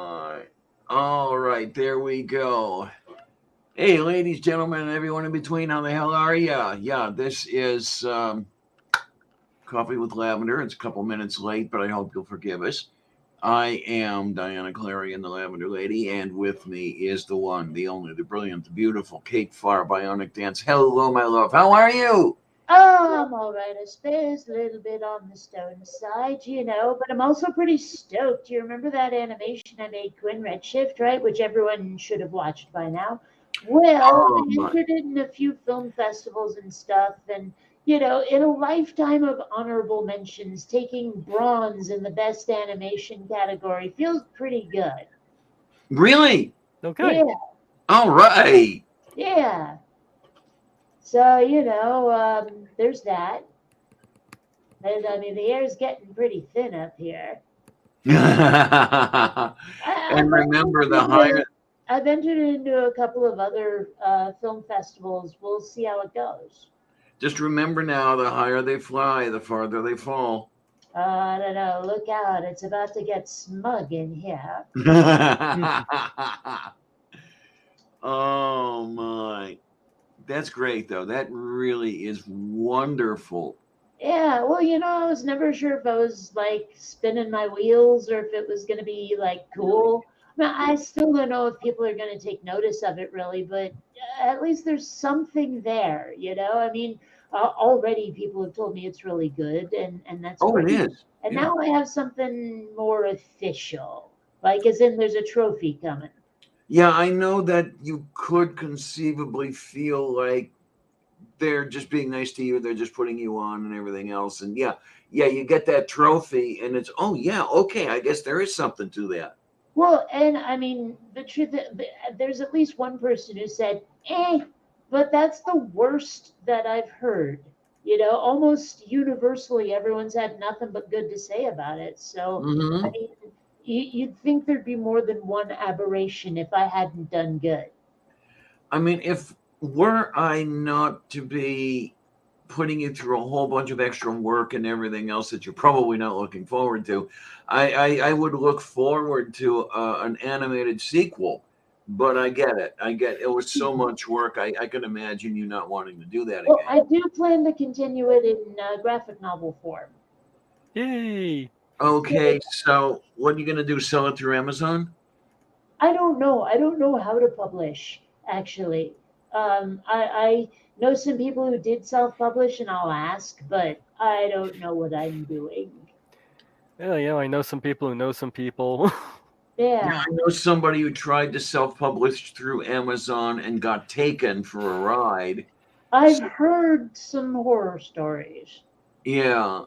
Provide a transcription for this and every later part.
My. All right, there we go. Hey, ladies, gentlemen, and everyone in between, how the hell are ya? Yeah, this is Coffee with Lavender. It's a couple minutes late, but I hope you'll forgive us. I am Diana Clarion, the Lavender Lady, and with me is the one, the only, the brilliant, the beautiful Kate Farr, Bionic Dance. Hello, my love. How are you? Oh, I'm all right, I suppose. A little bit on the stone side, but I'm also pretty stoked. You remember that animation I made, Quinn Redshift, right? Which everyone should have watched by now. Well, Oh, I my. entered in a few film festivals and stuff, and, in a lifetime of honorable mentions, taking bronze in the best animation category feels pretty good. Really? Okay. Yeah, All right. yeah. So, there's that. And I mean, the air's getting pretty thin up here. I, And I've remember, entered the into, higher, I've entered into a couple of other film festivals. We'll see how it goes. just remember now, the higher they fly, the farther they fall. I don't know. Look out! It's about to get smug in here. Oh my. That's great though. That really is wonderful. Yeah. Well, I was never sure if I was like spinning my wheels or if it was going to be like cool. I still don't know if people are going to take notice of it really, but at least there's something there. I mean, already people have told me it's really good, and that's Oh, it great. is. And Yeah. now I have something more official, like as in there's a trophy coming. Yeah, I know that you could conceivably feel like they're just being nice to you, they're just putting you on and everything else. And yeah, yeah, you get that trophy and it's oh yeah, okay, I guess there is something to that. Well, and I mean, the truth, there's at least one person who said, but that's the worst that I've heard. Almost universally, everyone's had nothing but good to say about it. So, I Hmm. mean, you'd think there'd be more than one aberration if I hadn't done good. I mean, if were I not to be putting you through a whole bunch of extra work and everything else that you're probably not looking forward to, I would look forward to an animated sequel. But I get it. I get it was so much work. I can imagine you not wanting to do that Well, again. I do plan to continue it in graphic novel form. Yay. Okay, so what are you gonna do? Sell it through Amazon? I don't know. I don't know how to publish, actually. I know some people who did self publish, and I'll ask, but I don't know what I'm doing. Yeah, I know some people who know some people. Yeah, Yeah, I know somebody who tried to self-publish through Amazon and got taken for a ride. I've So, heard some horror stories. yeah,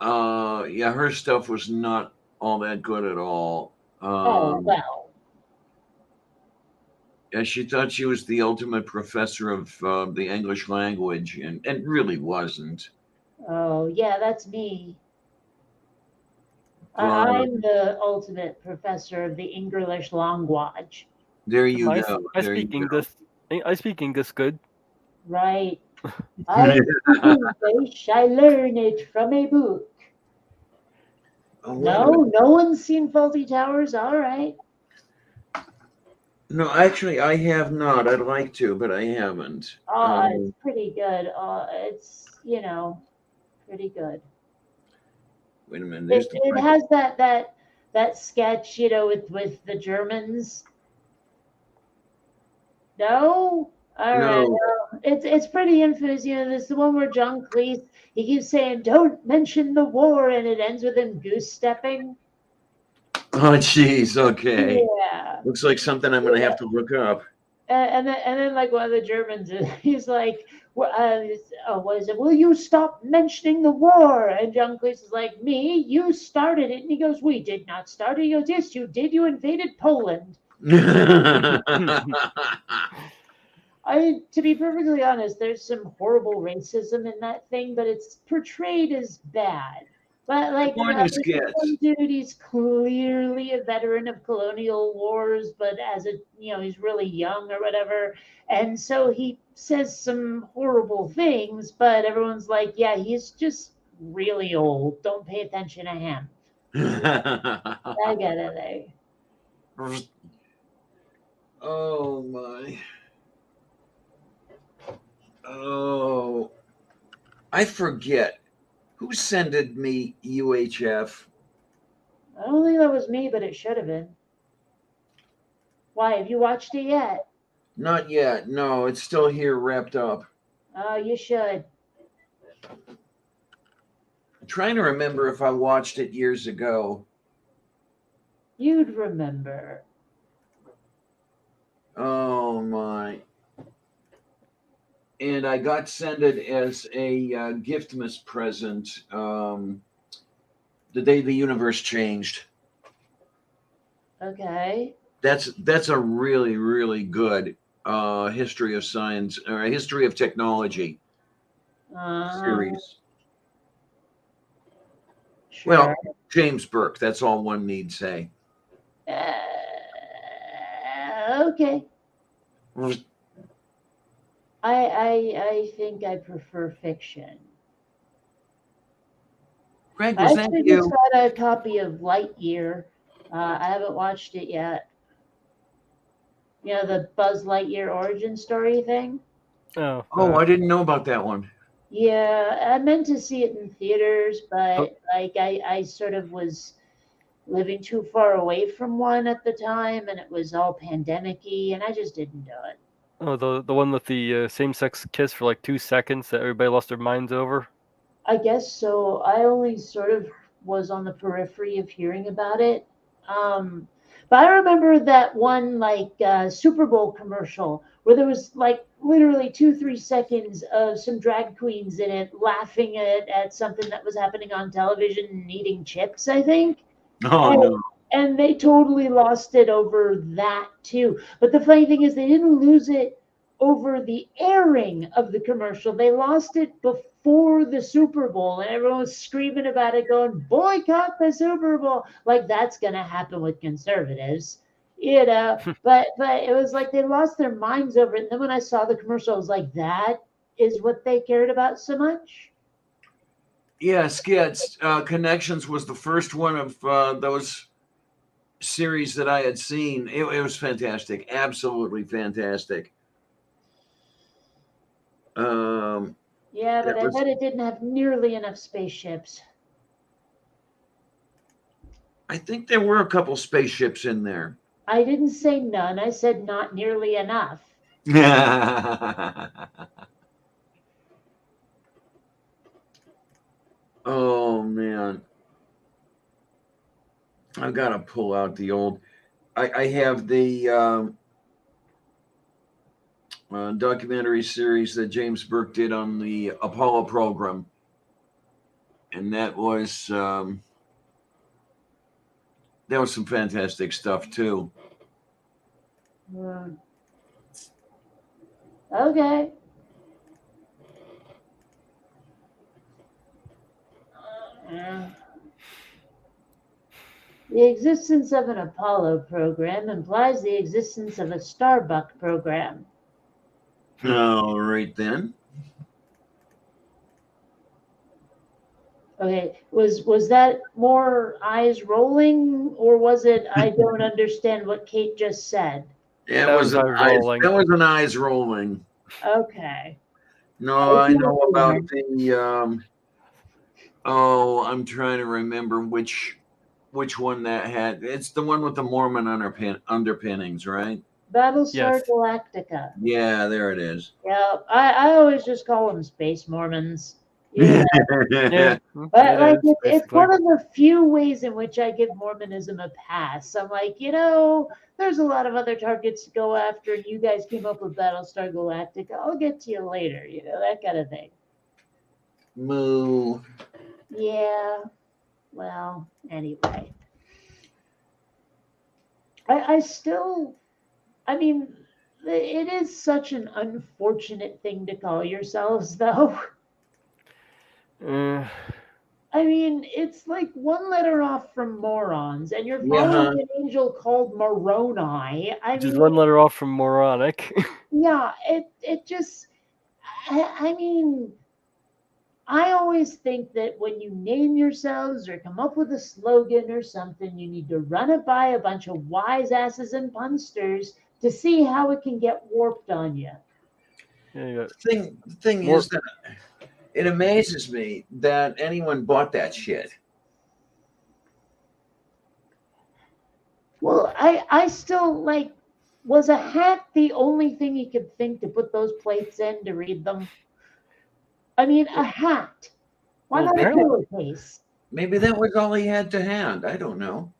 yeah, her stuff was not all that good at all. Oh, Um, well. yeah, she thought she was the ultimate professor of the English language, and really wasn't. Oh, yeah, that's me. But I'm the ultimate professor of the English language. there you I, go. I There speak you English. I speak English good. Right. I go. speak English. I learn it from a book. Oh, wait a minute. No, no one's seen Faulty Towers. All right. No, actually, I have not. I'd like to, but I haven't. It's pretty good. It's pretty good. Wait a minute. It There's the it mic. has that sketch, with the Germans. No, all right. No. Well, it's pretty infamous. This is the one where John Cleese he keeps saying, "Don't mention the war," and it ends with him goose stepping. Oh, jeez. Okay. Yeah. Looks like something I'm going to have to look up. And then like one of the Germans, he's like, what is it? Will you stop mentioning the war? And John Cleese is like, me? You started it. And he goes, we did not start it. He goes, yes, you did. You invaded Poland. To be perfectly honest, there's some horrible racism in that thing, but it's portrayed as bad. But like, Come on, you there's this one skits. dude, he's clearly a veteran of colonial wars, but he's really young or whatever, and so he says some horrible things. But everyone's like, yeah, he's just really old. Don't pay attention to him. I get it. Oh my. Oh, I forget. Who sended me UHF? I don't think that was me, but it should have been. Why? Have you watched it yet? Not yet. No, it's still here wrapped up. Oh, you should. I'm trying to remember if I watched it years ago. You'd remember. Oh my. And I got sent it as a giftmas present the day the universe changed. Okay. That's a really, really good history of science or a history of technology series. Sure. Well, James Burke, that's all one need say. Okay. I think I prefer fiction. Greg, I was that actually just you? got a copy of Lightyear. I haven't watched it yet. You know, the Buzz Lightyear origin story thing? Oh, Oh, I didn't know about that one. Yeah, I meant to see it in theaters, Oh. but like I sort of was living too far away from one at the time, and it was all pandemic-y, and I just didn't do it. oh, the one with the same-sex kiss for like 2 seconds that everybody lost their minds over. I guess so. I only sort of was on the periphery of hearing about it. But I remember that one like Super Bowl commercial where there was like literally 2, 3 seconds of some drag queens in it laughing at something that was happening on television and eating chips, I think. Oh And, no. and they totally lost it over that too. But the funny thing is, they didn't lose it over the airing of the commercial. They lost it before the Super Bowl, and everyone was screaming about it, going, boycott the Super Bowl. Like that's going to happen with conservatives. You know, but it was like they lost their minds over it. And then when I saw the commercial, I was like, that is what they cared about so much. Yeah, Skits Connections was the first one of those series that I had seen. It was fantastic, absolutely fantastic. Yeah, but That I was, bet it didn't have nearly enough spaceships. I think there were a couple spaceships in there. I didn't say none. I said not nearly enough. Oh man, I've got to pull out the old. I have the documentary series that James Burke did on the Apollo program, and that was some fantastic stuff too. Okay. The existence of an Apollo program implies the existence of a Starbuck program. All right then. Okay, was that more eyes rolling, or was it I don't understand what Kate just said? That That was was an eyes eyes. rolling. That was an eyes rolling. Okay. No, I know about the. Oh, I'm trying to remember which one that had. It's the one with the Mormon underpinnings, right? Battlestar Yes. Galactica. Yeah, there it is. Yeah, I always just call them space Mormons. Yeah. Yeah. But It like is, it's basically. one of the few ways in which I give Mormonism a pass. I'm like, there's a lot of other targets to go after, and you guys came up with Battlestar Galactica. I'll get to you later, that kind of thing. Moo. Yeah. Well, anyway. I still, I mean, it is such an unfortunate thing to call yourselves, though. Uh, I mean, it's like one letter off from morons, and you're Yeah. following an angel called Moroni. I just mean, one letter off from moronic. yeah, it just, I mean, I always think that when you name yourselves or come up with a slogan or something, you need to run it by a bunch of wise asses and punsters to see how it can get warped on you. Yeah, you got The thing More- is that it amazes me that anyone bought that shit. Well, I still like, was a hat the only thing you could think to put those plates in to read them? I mean, a hat. Why Well, not a apparently- pillowcase? Maybe that was all he had to hand. I don't know.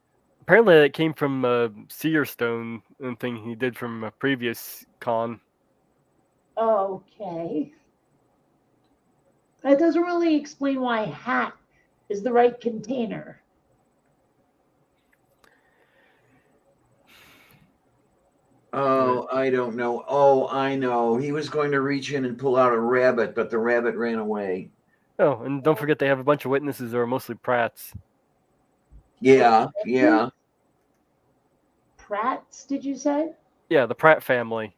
apparently that came from Seer Stone and thing he did from a previous con. Okay. That doesn't really explain why hat is the right container. Oh, I don't know. Oh, I know. He was going to reach in and pull out a rabbit, but the rabbit ran away. Oh, and don't forget they have a bunch of witnesses who are mostly Pratts. Yeah, yeah. Pratt's, did you say? Yeah, the Pratt family.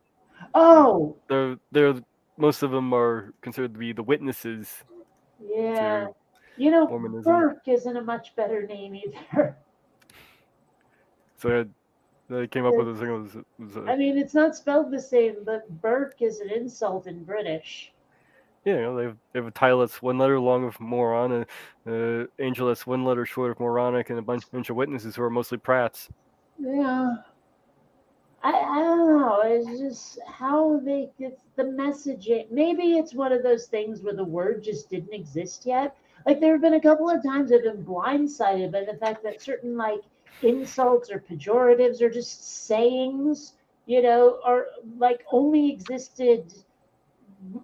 Oh, They're most of them are considered to be the witnesses yeah. to You know, Mormonism. Burke isn't a much better name either. So they came up with this thing. I mean, it's not spelled the same, but Burke is an insult in British. Yeah, they have a title that's one letter long of moron, a angel that's one letter short of moronic, and a bunch of witnesses who are mostly Pratts. Yeah. I don't know. It's just how they get the messaging. Maybe it's one of those things where the word just didn't exist yet. Like there have been a couple of times I've been blindsided by the fact that certain like insults or pejoratives or just sayings, are like only existed.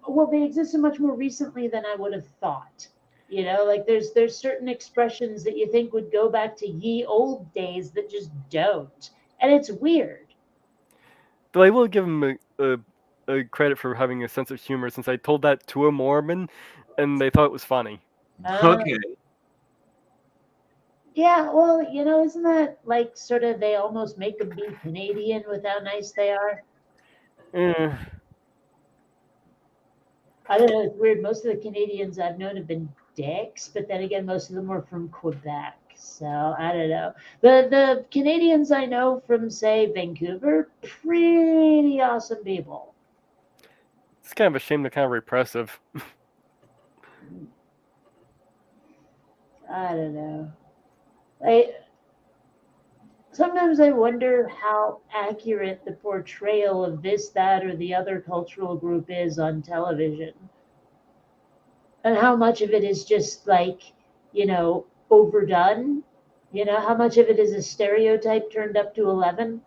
Well, they existed much more recently than I would have thought. Like there's certain expressions that you think would go back to ye old days that just don't, and it's weird. But I will give him a credit for having a sense of humor, since I told that to a Mormon, and they thought it was funny. Okay. Yeah, well, isn't that like sort of they almost make them be Canadian with how nice they are? Eh, I don't know, it's weird. Most of the Canadians I've known have been dicks, but then again, most of them were from Quebec. So I don't know. The Canadians I know from, say, Vancouver, pretty awesome people. it's kind of a shame they're kind of repressive. I don't know. Sometimes I wonder how accurate the portrayal of this, that, or the other cultural group is on television. And how much of it is just like, overdone. How much of it is a stereotype turned up to 11.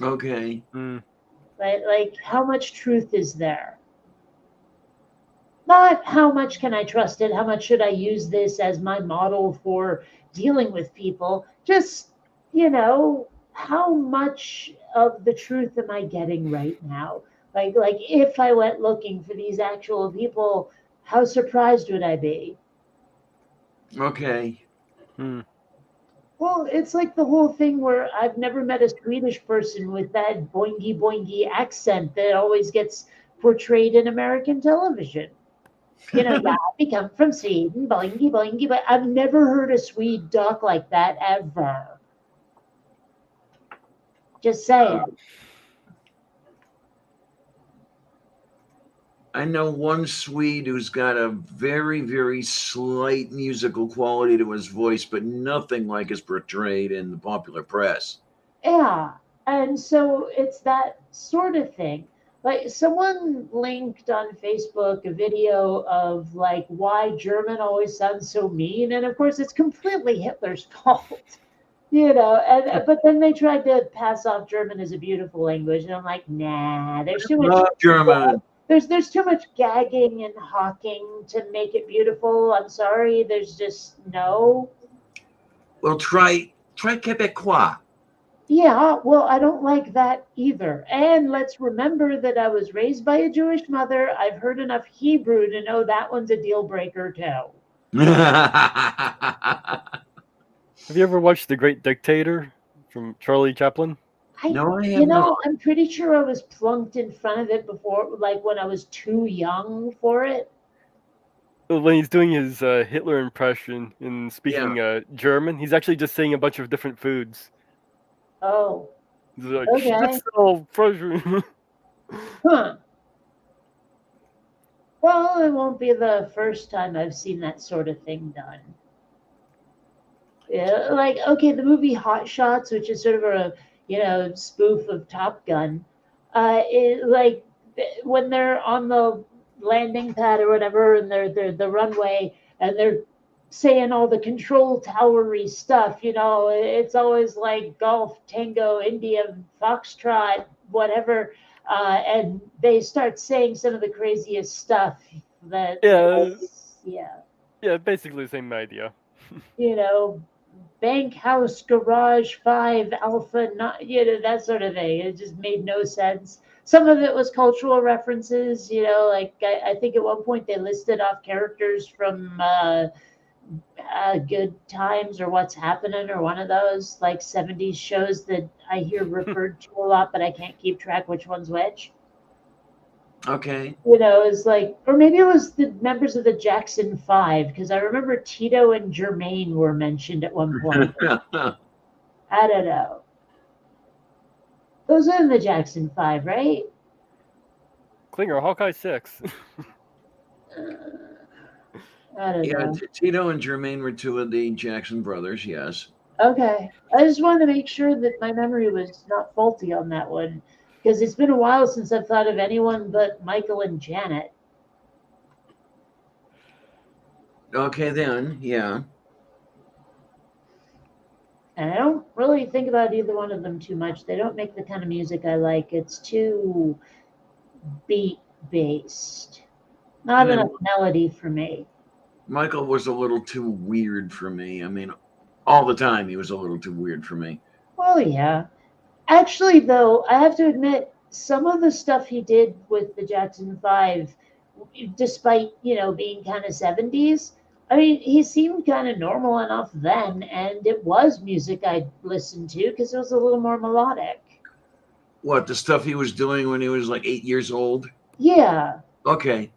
Okay. Mm. Like how much truth is there? Not how much can I trust it, how much should I use this as my model for dealing with people. Just, how much of the truth am I getting right now? Like if I went looking for these actual people, how surprised would I be? Okay. Mm. Well, it's like the whole thing where I've never met a Swedish person with that boingy boingy accent that always gets portrayed in American television. Yeah, we come from Sweden, boingy boingy, but I've never heard a Swede talk like that ever. Just saying. I know one Swede who's got a very, very slight musical quality to his voice, but nothing like is portrayed in the popular press. Yeah. And so it's that sort of thing. Like someone linked on Facebook a video of like why German always sounds so mean. And of course it's completely Hitler's fault. But then they tried to pass off German as a beautiful language, and I'm like, nah, there's too much Love German. there's too much gagging and hawking to make it beautiful. I'm sorry, there's just no. Well, try Quebecois. Yeah, well, I don't like that either. And let's remember that I was raised by a Jewish mother. I've heard enough Hebrew to know that one's a deal breaker too. Have you ever watched The Great Dictator from Charlie Chaplin? No, I have not. I'm pretty sure I was plunked in front of it before, like when I was too young for it. when he's doing his Hitler impression and speaking German, he's actually just saying a bunch of different foods. Oh, He's like, okay. Schnitzel, Frozen. Huh. Well, it won't be the first time I've seen that sort of thing done. Yeah, like okay, the movie Hot Shots, which is sort of a spoof of Top Gun, when they're on the landing pad or whatever, and they're the runway, and they're saying all the control towery stuff. It's always like Golf, Tango, India, Foxtrot, whatever, and they start saying some of the craziest stuff that Yeah, yeah, yeah, basically the same idea. you know, bank house garage 5 alpha, not that sort of thing. It just made no sense. Some of it was cultural references, like I think at one point they listed off characters from Good Times or What's Happening, or one of those like 70s shows that I hear referred to a lot, but I can't keep track which one's which. Okay. It's like, or maybe it was the members of the Jackson Five, because I remember Tito and Jermaine were mentioned at one point. I don't know. Those are in the Jackson Five, right? Klinger, Hawkeye 6. I don't Yeah, know. Tito and Jermaine were two of the Jackson brothers. Yes. Okay. I just wanted to make sure that my memory was not faulty on that one, because it's been a while since I've thought of anyone but Michael and Janet. Okay, then. Yeah. And I don't really think about either one of them too much. They don't make the kind of music I like. It's too beat based. Not And then enough melody for me. Michael was a little too weird for me. I mean, all the time he was a little too weird for me. Well, yeah. Actually, though, I have to admit, some of the stuff he did with the Jackson Five, despite being kind of 70s, I mean, he seemed kind of normal enough then, and it was music I'd listen to because it was a little more melodic. What, the stuff he was doing when he was like 8 years old? Yeah. Okay.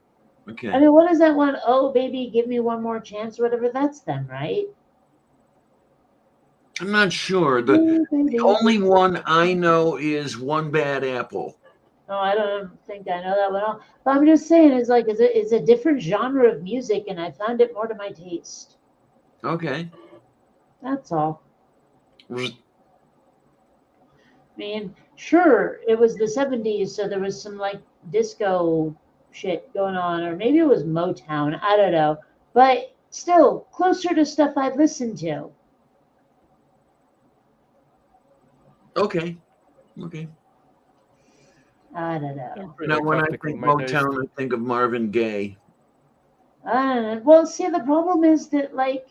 I Okay. mean, what is that one? Oh, baby, give me one more chance, whatever. That's them, right? I'm not sure. Oh, The baby. only one I know is One Bad Apple. No, I don't think I know that one. But I'm just saying, it's a different genre of music, and I found it more to my taste. Okay. That's all. Was- I mean, sure, it was the 70s, so there was some like disco shit going on, or maybe it was Motown. I don't know. But still, closer to stuff I'd listened to. Okay. Okay. I don't know. Now, when I think Motown, I think of Marvin Gaye. I don't know. Well, see, the problem is that, like,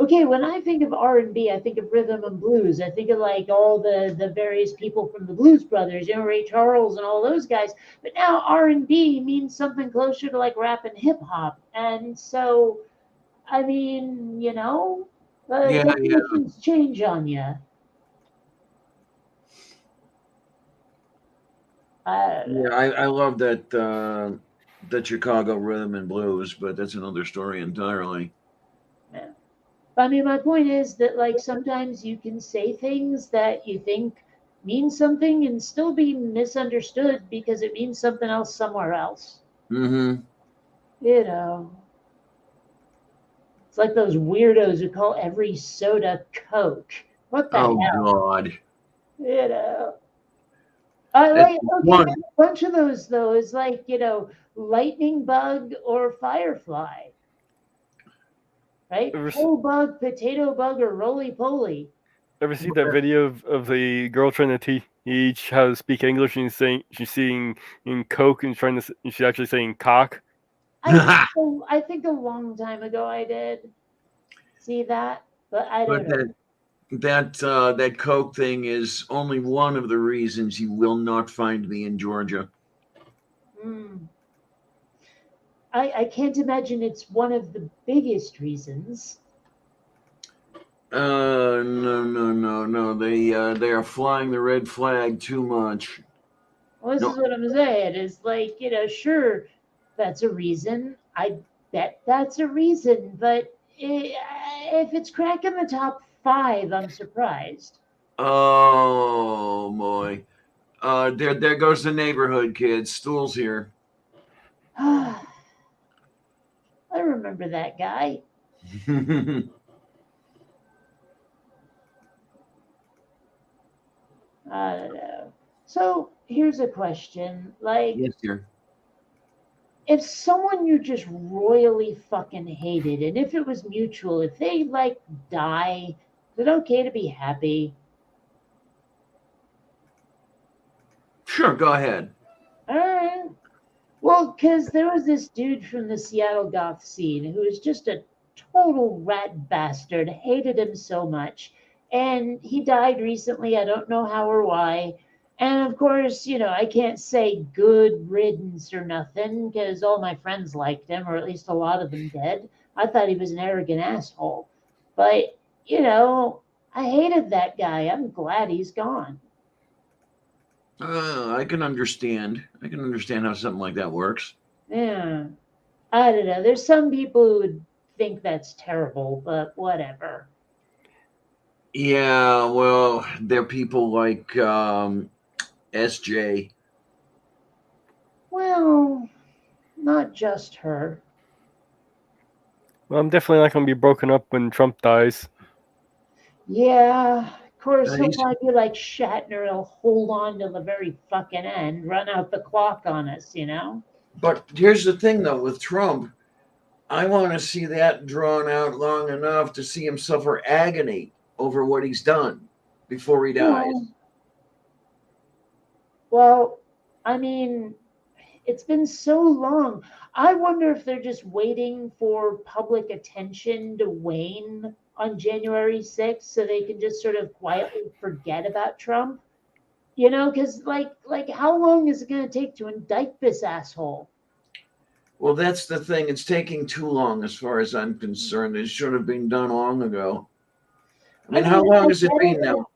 okay, when I think of R&B, I think of rhythm and blues. I think of like all the various people from the Blues Brothers, Ray Charles and all those guys. But now R&B means something closer to like rap and hip hop, and so I mean, Yeah, yeah. definitions change on you. Yeah, I love that Chicago rhythm and blues, but that's another story entirely. Yeah. I mean, my point is that like sometimes you can say things that you think mean something and still be misunderstood because it means something else somewhere else. Mm-hmm. You know, it's like those weirdos who call every soda Coke. What the Oh hell? God. You know. I That's like one. a bunch of those though is like lightning bug or firefly, right? Pole bug, potato bug, or roly poly. Ever see that video of the girl trying to teach how to speak English and she's seeing in Coke and she's actually saying cock? I think a long time ago I did see that, but I But don't know. that Coke thing is only one of the reasons you will not find me in Georgia. Mm. I can't imagine it's one of the biggest reasons. No. They are flying the red flag too much. Well, this is what I'm saying. Is like, sure, that's a reason. I'd bet that's a reason. But if it's cracking the top 5, I'm surprised. Oh boy. There goes the neighborhood kids. Stool's here. I remember that guy. I don't know. So here's a question. Like, Yes, dear. if someone you just royally fucking hated, and if it was mutual, if they like die, is it okay to be happy? Sure, go ahead. All right. Well, because there was this dude from the Seattle goth scene who was just a total rat bastard, hated him so much. And he died recently. I don't know how or why. And of course, I can't say good riddance or nothing because all my friends liked him, or at least a lot of them did. I thought he was an arrogant asshole. But, you know, I hated that guy. I'm glad he's gone. I can understand. I can understand how something like that works. Yeah. I don't know. There's some people who would think that's terrible, but whatever. Yeah, well, there are people like SJ. Well, not just her. Well, I'm definitely not going to be broken up when Trump dies. Yeah, of course, he'll He's, probably be like Shatner. He'll hold on to the very fucking end, run out the clock on us. but here's the thing, though, with Trump, I want to see that drawn out long enough to see him suffer agony over what he's done before he dies. Well, well, I mean, it's been so long. I wonder if they're just waiting for public attention to wane on January 6th so they can just sort of quietly forget about Trump. Because like how long is it going to take to indict this asshole? Well, that's the thing. It's taking too long, as far as I'm concerned. It should have been done long ago. I mean, how long has it been now?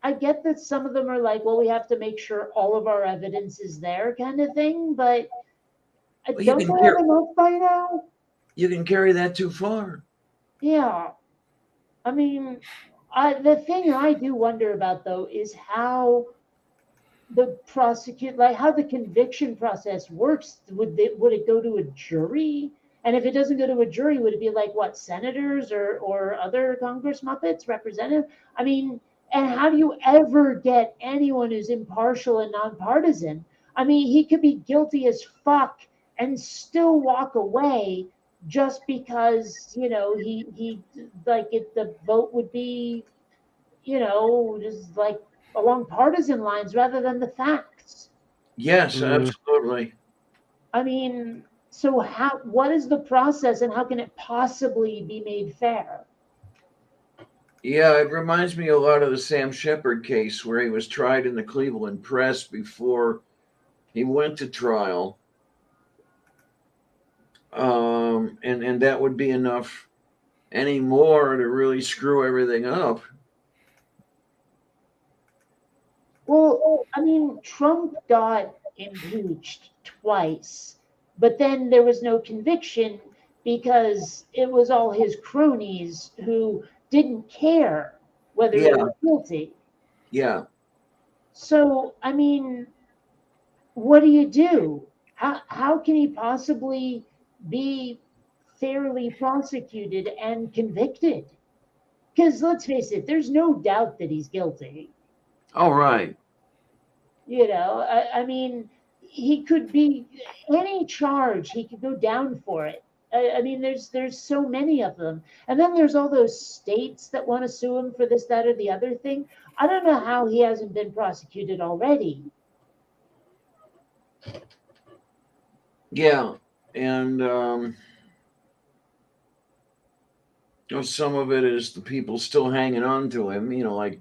I get that some of them are like, well, we have to make sure all of our evidence is there, kind of thing. But Well, don't they have enough by now? you can carry that too far. Yeah, I mean, the thing I do wonder about though is how how the conviction process works. Would it go to a jury? And if it doesn't go to a jury, would it be like what, senators or other Congress muppets, representative? I mean, and how do you ever get anyone who's impartial and nonpartisan? I mean, he could be guilty as fuck and still walk away just because he like the vote would be just like along partisan lines rather than the facts. Yes, absolutely. I mean, so what is the process and how can it possibly be made fair? Yeah, it reminds me a lot of the Sam Shepard case where he was tried in the Cleveland Press before he went to trial. And that would be enough anymore to really screw everything up. Well, I mean, Trump got impeached twice, but then there was no conviction because it was all his cronies who didn't care whether he Yeah, was guilty. yeah. So, I mean, what do you do? How can he possibly be fairly prosecuted and convicted? Because let's face it, there's no doubt that he's guilty. All right. I mean, he could be any charge, he could go down for it. I mean, there's so many of them, and then there's all those states that want to sue him for this, that, or the other thing. I don't know how he hasn't been prosecuted already. Yeah. And some of it is the people still hanging on to him, like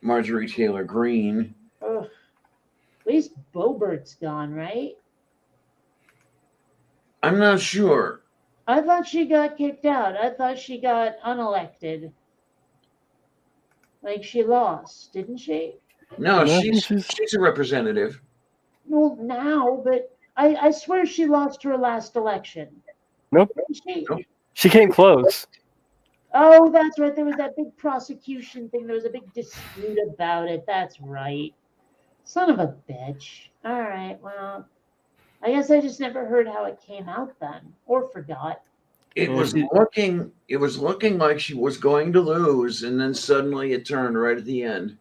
Marjorie Taylor Greene. Ugh. At least Bobert's gone, right? I'm not sure. I thought she got kicked out. I thought she got unelected. Like she lost, didn't she? No, No, she's a representative. Well, now, but I swear she lost her last election. Nope. She, Nope. She came close. oh, that's right. There was that big prosecution thing. There was a big dispute about it. That's right. Son of a bitch. All right. Well, I guess I just never heard how it came out then, or forgot. It Yeah, was looking like she was going to lose, and then suddenly it turned right at the end.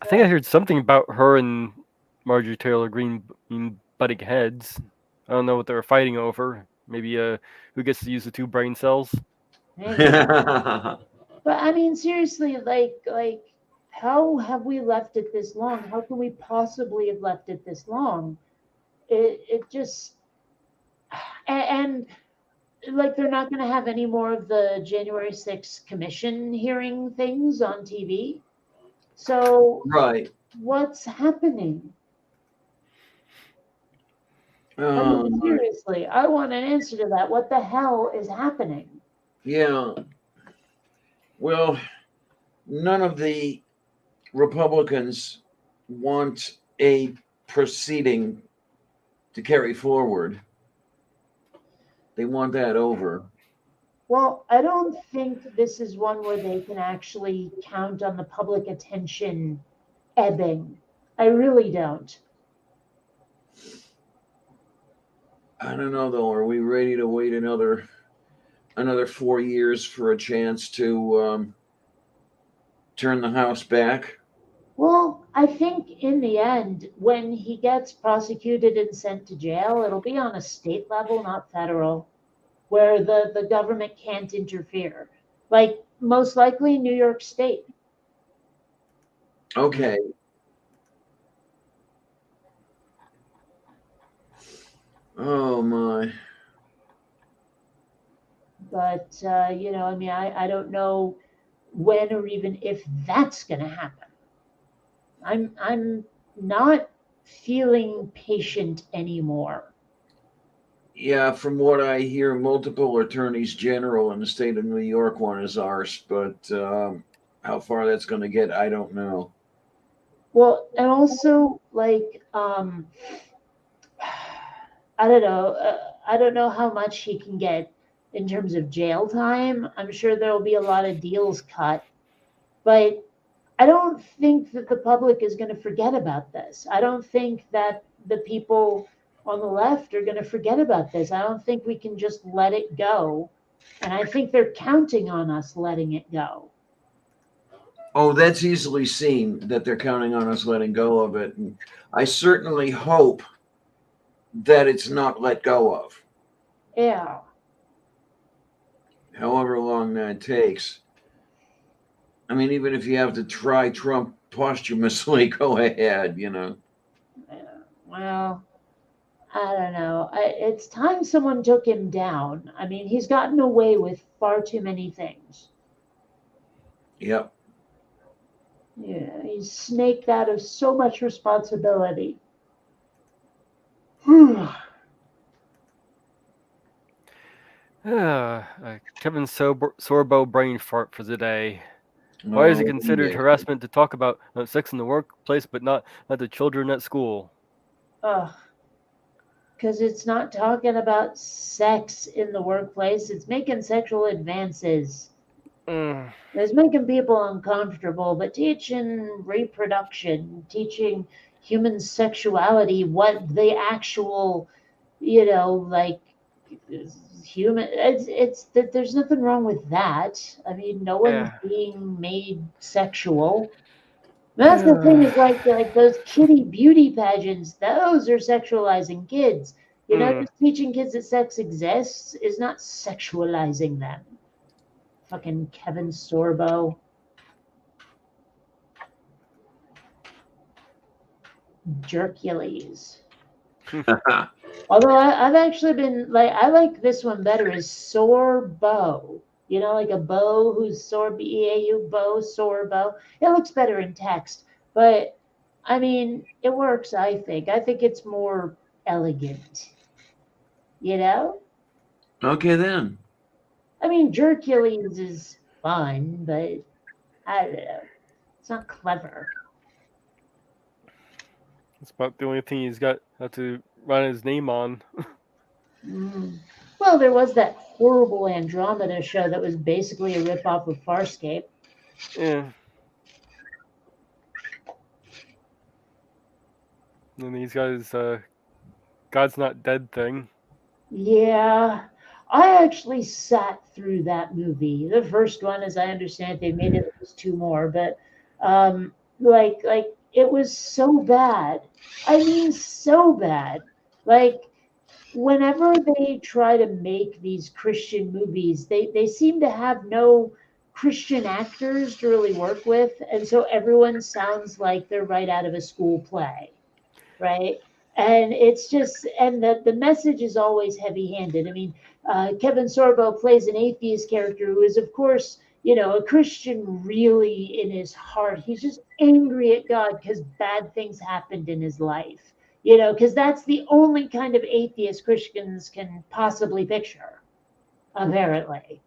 I think I heard something about her and Marjorie Taylor Greene butting heads. I don't know what they were fighting over. Maybe who gets to use the two brain cells? Maybe. But I mean, seriously, like, how have we left it this long? How can we possibly have left it this long? It just and like they're not going to have any more of the January 6th commission hearing things on TV. So Right. what's happening? I mean, Um, seriously, I want an answer to that. What the hell is happening? yeah. Well, none of the Republicans want a proceeding to carry forward. They want that over. Well, I don't think this is one where they can actually count on the public attention ebbing. I really don't. I don't know though. Are we ready to wait another 4 years for a chance to turn the House back? Well, I think in the end, when he gets prosecuted and sent to jail, it'll be on a state level, not federal, where the government can't interfere. Like most likely New York State. Okay. Oh my. But I mean, I don't know when or even if that's going to happen. I'm not feeling patient anymore. Yeah, from what I hear, multiple attorneys general in the state of New York want his arse, but how far that's going to get, I don't know. Well, and also like I don't know. I don't know how much he can get in terms of jail time. I'm sure there'll be a lot of deals cut, but I don't think that the public is going to forget about this. I don't think that the people on the left are going to forget about this. I don't think we can just let it go. And I think they're counting on us letting it go. Oh, that's easily seen that they're counting on us letting go of it. And I certainly hope that it's not let go of, Yeah. however long that takes. I mean, even if you have to try Trump posthumously, go ahead. Yeah. Well, I don't know. It's time someone took him down. I mean, he's gotten away with far too many things. Yep. Yeah, he's snaked out of so much responsibility. Kevin Sorbo brain fart for the day. Why is it Oh, considered yeah. harassment to talk about sex in the workplace, but not the children at school? Ugh, because it's not talking about sex in the workplace. It's making sexual advances. Mm, It's making people uncomfortable, but teaching reproduction, teaching human sexuality, what the actual, like human, it's that there's nothing wrong with that. I mean, no one's yeah. being made sexual. That's the thing is like those kitty beauty pageants, those are sexualizing kids. Mm. Just teaching kids that sex exists is not sexualizing them. Fucking Kevin Sorbo. Jercules. Although I've actually been like, I like this one better is Sorbo. Like a bow who's sore, B-E-A-U, bow, Sorbo. It looks better in text, but I mean, it works, I think. I think it's more elegant, you know? Okay, then. I mean, Jercules is fun, but I don't know. It's not clever. That's about the only thing he's got to write his name on. Mm. Well, there was that horrible Andromeda show that was basically a ripoff of Farscape. Yeah. And these guys, God's Not Dead thing. Yeah, I actually sat through that movie. The first one, as I understand it, they made at least two more, but like it was so bad. I mean, so bad. Like whenever they try to make these Christian movies, they seem to have no Christian actors to really work with, and so everyone sounds like they're right out of a school play, right? And it's just, and the message is always heavy handed. I mean, Kevin Sorbo plays an atheist character who is, of course, a Christian really in his heart. He's just angry at God because bad things happened in his life, because that's the only kind of atheist Christians can possibly picture, apparently.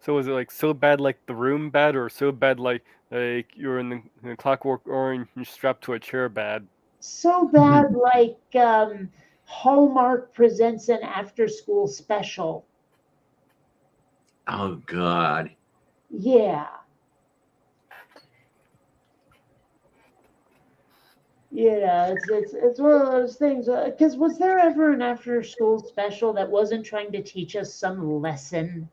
So was it like so bad like The Room bad, or so bad like you're in the Clockwork Orange and strapped to a chair bad? So bad, like Hallmark presents an after school special. Oh God. Yeah. It's one of those things. Because was there ever an after school special that wasn't trying to teach us some lesson?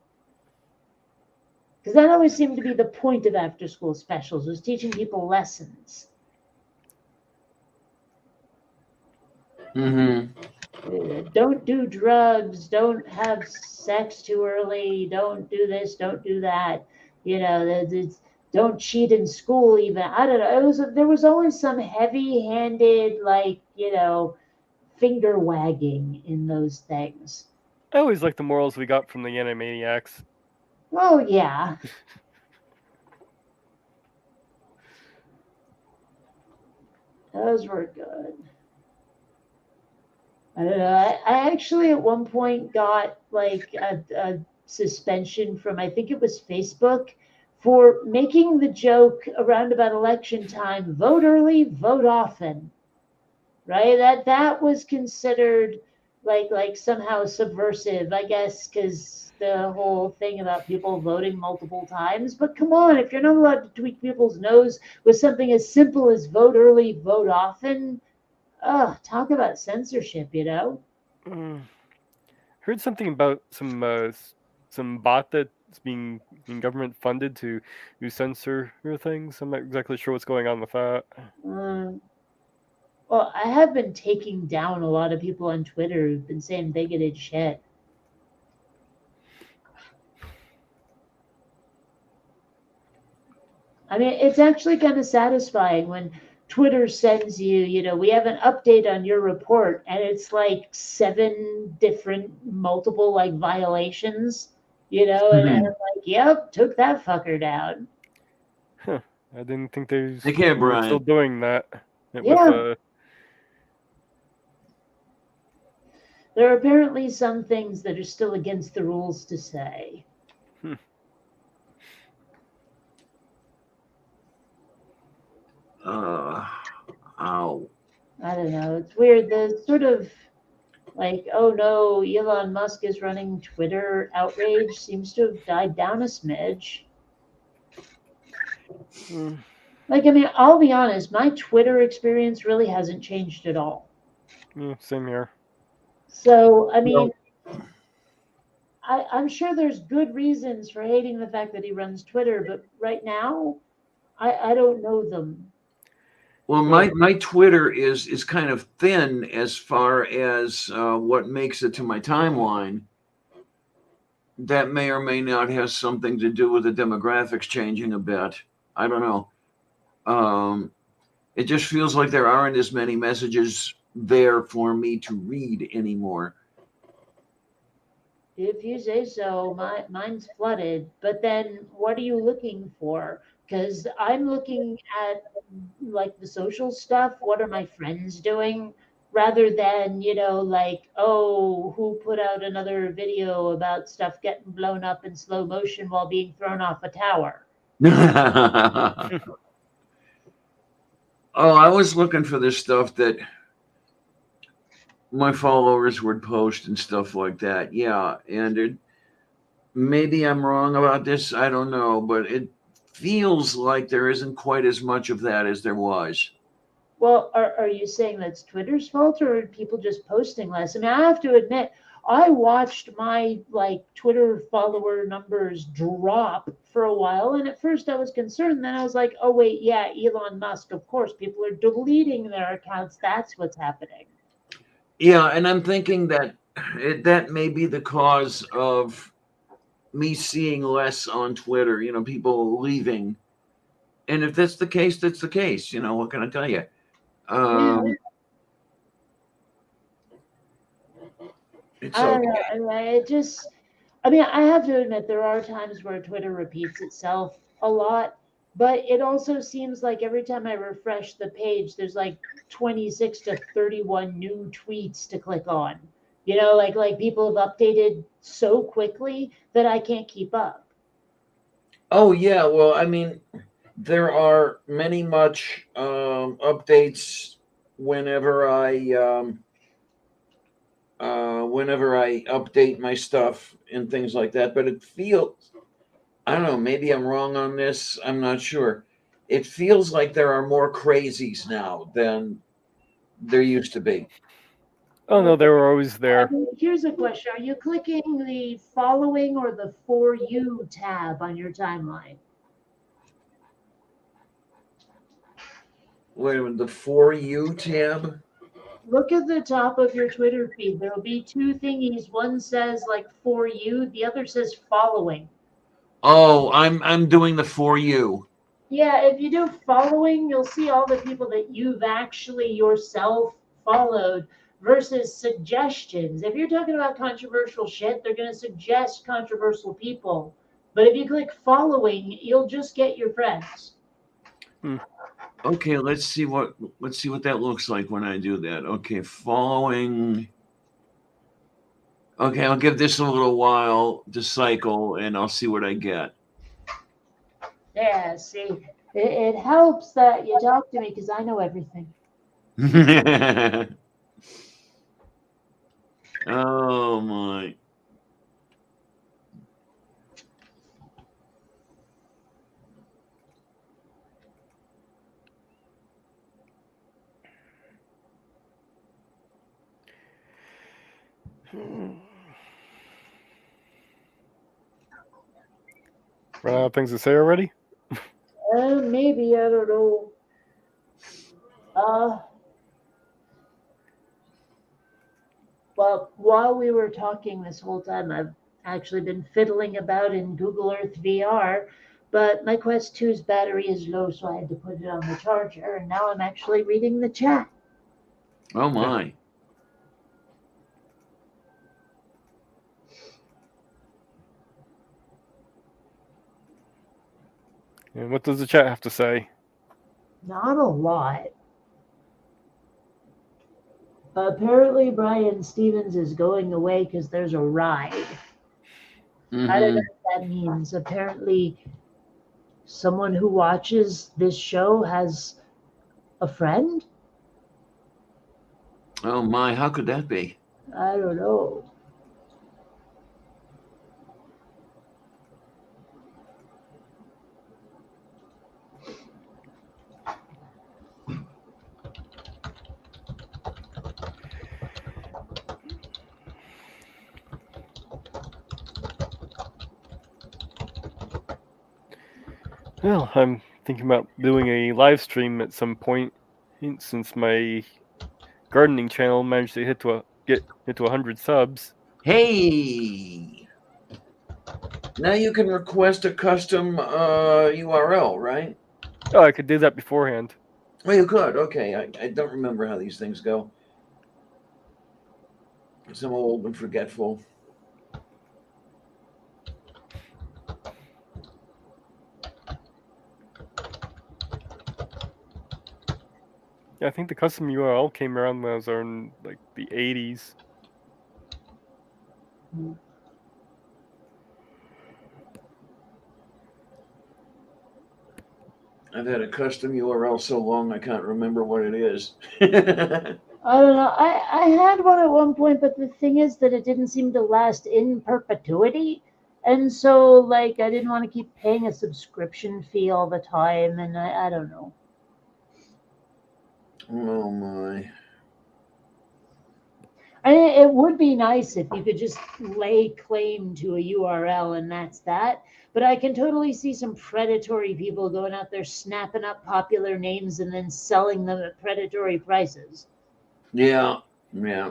Because that always seemed to be the point of after school specials, was teaching people lessons. Don't do drugs, don't have sex too early, don't do this, don't do that. Don't cheat in school even. I don't know. There was always some heavy-handed, like, finger wagging in those things. I always like the morals we got from the Animaniacs. Oh yeah. Those were good. I don't know. I actually at one point got like a suspension from, I think it was Facebook, for making the joke around about election time, vote early, vote often. Right? That was considered like somehow subversive, I guess, because the whole thing about people voting multiple times. But come on, if you're not allowed to tweak people's nose with something as simple as vote early, vote often, talk about censorship. Mm. Heard something about some bot that's being government funded to censor things. I'm not exactly sure what's going on with that. Um, well, I have been taking down a lot of people on Twitter who've been saying bigoted shit. I mean, it's actually kind of satisfying when Twitter sends you, we have an update on your report, and it's like 7 different multiple like violations, and I'm like, yep, took that fucker down. Huh. I didn't think Take care, they were still Brian. doing that. With Yeah. There are apparently some things that are still against the rules to say. Ow. I don't know. It's weird. The sort of like, oh no, Elon Musk is running Twitter outrage seems to have died down a smidge. Like, I mean, I'll be honest, my Twitter experience really hasn't changed at all. Same here. So, I mean, I'm sure there's good reasons for hating the fact that he runs Twitter, but right now, I don't know them. Well, my Twitter is kind of thin as far as what makes it to my timeline. That may or may not have something to do with the demographics changing a bit. I don't know. It just feels like there aren't as many messages there for me to read anymore. If you say so, mine's flooded. But then, what are you looking for? Because I'm looking at like the social stuff. What are my friends doing? Rather than, like, oh, who put out another video about stuff getting blown up in slow motion while being thrown off a tower? Oh, I was looking for this stuff that my followers would post and stuff like that. Yeah, and maybe I'm wrong about this. I don't know, but it feels like there isn't quite as much of that as there was. Well, are you saying that's Twitter's fault or are people just posting less? I mean, I have to admit, I watched my like Twitter follower numbers drop for a while, and at first I was concerned. Then I was like, oh wait, yeah, Elon Musk. Of course, people are deleting their accounts. That's what's happening. Yeah, and I'm thinking that that may be the cause of me seeing less on Twitter. People leaving, and if that's the case, that's the case. What can I tell you? Yeah, It's I don't okay. know. It just, I mean, I have to admit there are times where Twitter repeats itself a lot, but it also seems like every time I refresh the page, there's like 26 to 31 new tweets to click on. Like people have updated so quickly that I can't keep up. Oh yeah, well, I mean, there are many much updates whenever I update my stuff and things like that. But it feels, I don't know, maybe I'm wrong on this. I'm not sure. It feels like there are more crazies now than there used to be. Oh no, they were always I there. mean, here's a question. Are you clicking the following or the For You tab on your timeline? Wait a minute, the For You tab? Look at the top of your Twitter feed. There will be two thingies. One says like For You, the other says following. Oh, I'm doing the For You. Yeah, if you do following, you'll see all the people that you've actually yourself followed versus suggestions. If you're talking about controversial shit, they're going to suggest controversial people. But if you click following, you'll just get your friends. Okay, let's see what that looks like when I do that. Okay, following. Okay, I'll give this a little while to cycle and I'll see what I get. Yeah, see, it helps that you talk to me because I know everything. Oh my. Run out of things to say already? Maybe, I don't know. Uh, Well, while we were talking this whole time, I've actually been fiddling about in Google Earth VR, but my Quest 2's battery is low, so I had to put it on the charger, and now I'm actually reading the chat. Oh my. And what does the chat have to say? Not a lot. Apparently, Brian Stevens is going away because there's a ride. I don't know Mm-hmm. what that means. Apparently, someone who watches this show has a friend? Oh my, how could that be? I don't know. Well, I'm thinking about doing a live stream at some point, since my gardening channel managed to get to 100 subs. Hey. Now you can request a custom URL, right? Oh, I could do that beforehand. Oh, you could. Okay, I don't remember how these things go. I'm old and forgetful. Yeah, I think the custom URL came around when I was in like the 80s. I've had a custom URL so long I can't remember what it is. I don't know. I had one at one point, but the thing is that it didn't seem to last in perpetuity. And so, like, I didn't want to keep paying a subscription fee all the time, and I don't know. Oh my. It would be nice if you could just lay claim to a URL and that's that. But I can totally see some predatory people going out there snapping up popular names and then selling them at predatory prices. Yeah. Yeah.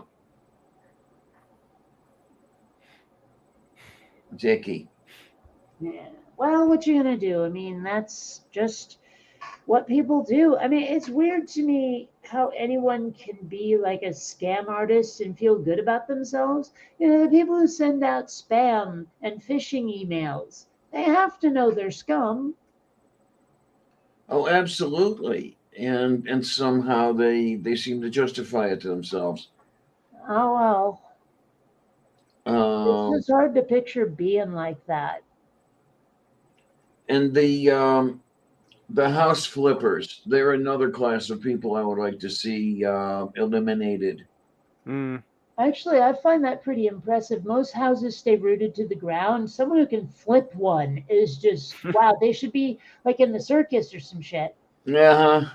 Jackie. Yeah. Well, what you gonna do? I mean, that's just what people do. I mean, it's weird to me how anyone can be like a scam artist and feel good about themselves. You know, the people who send out spam and phishing emails, they have to know they're scum. Oh, absolutely. And somehow they seem to justify it to themselves. Oh well, it's Um, just hard to picture being like that. and the house flippers, they're another class of people I would like to see eliminated. Mm. Actually, I find that pretty impressive. Most houses stay rooted to the ground. Someone who can flip one is just wow. They should be like in the circus or some shit. Yeah.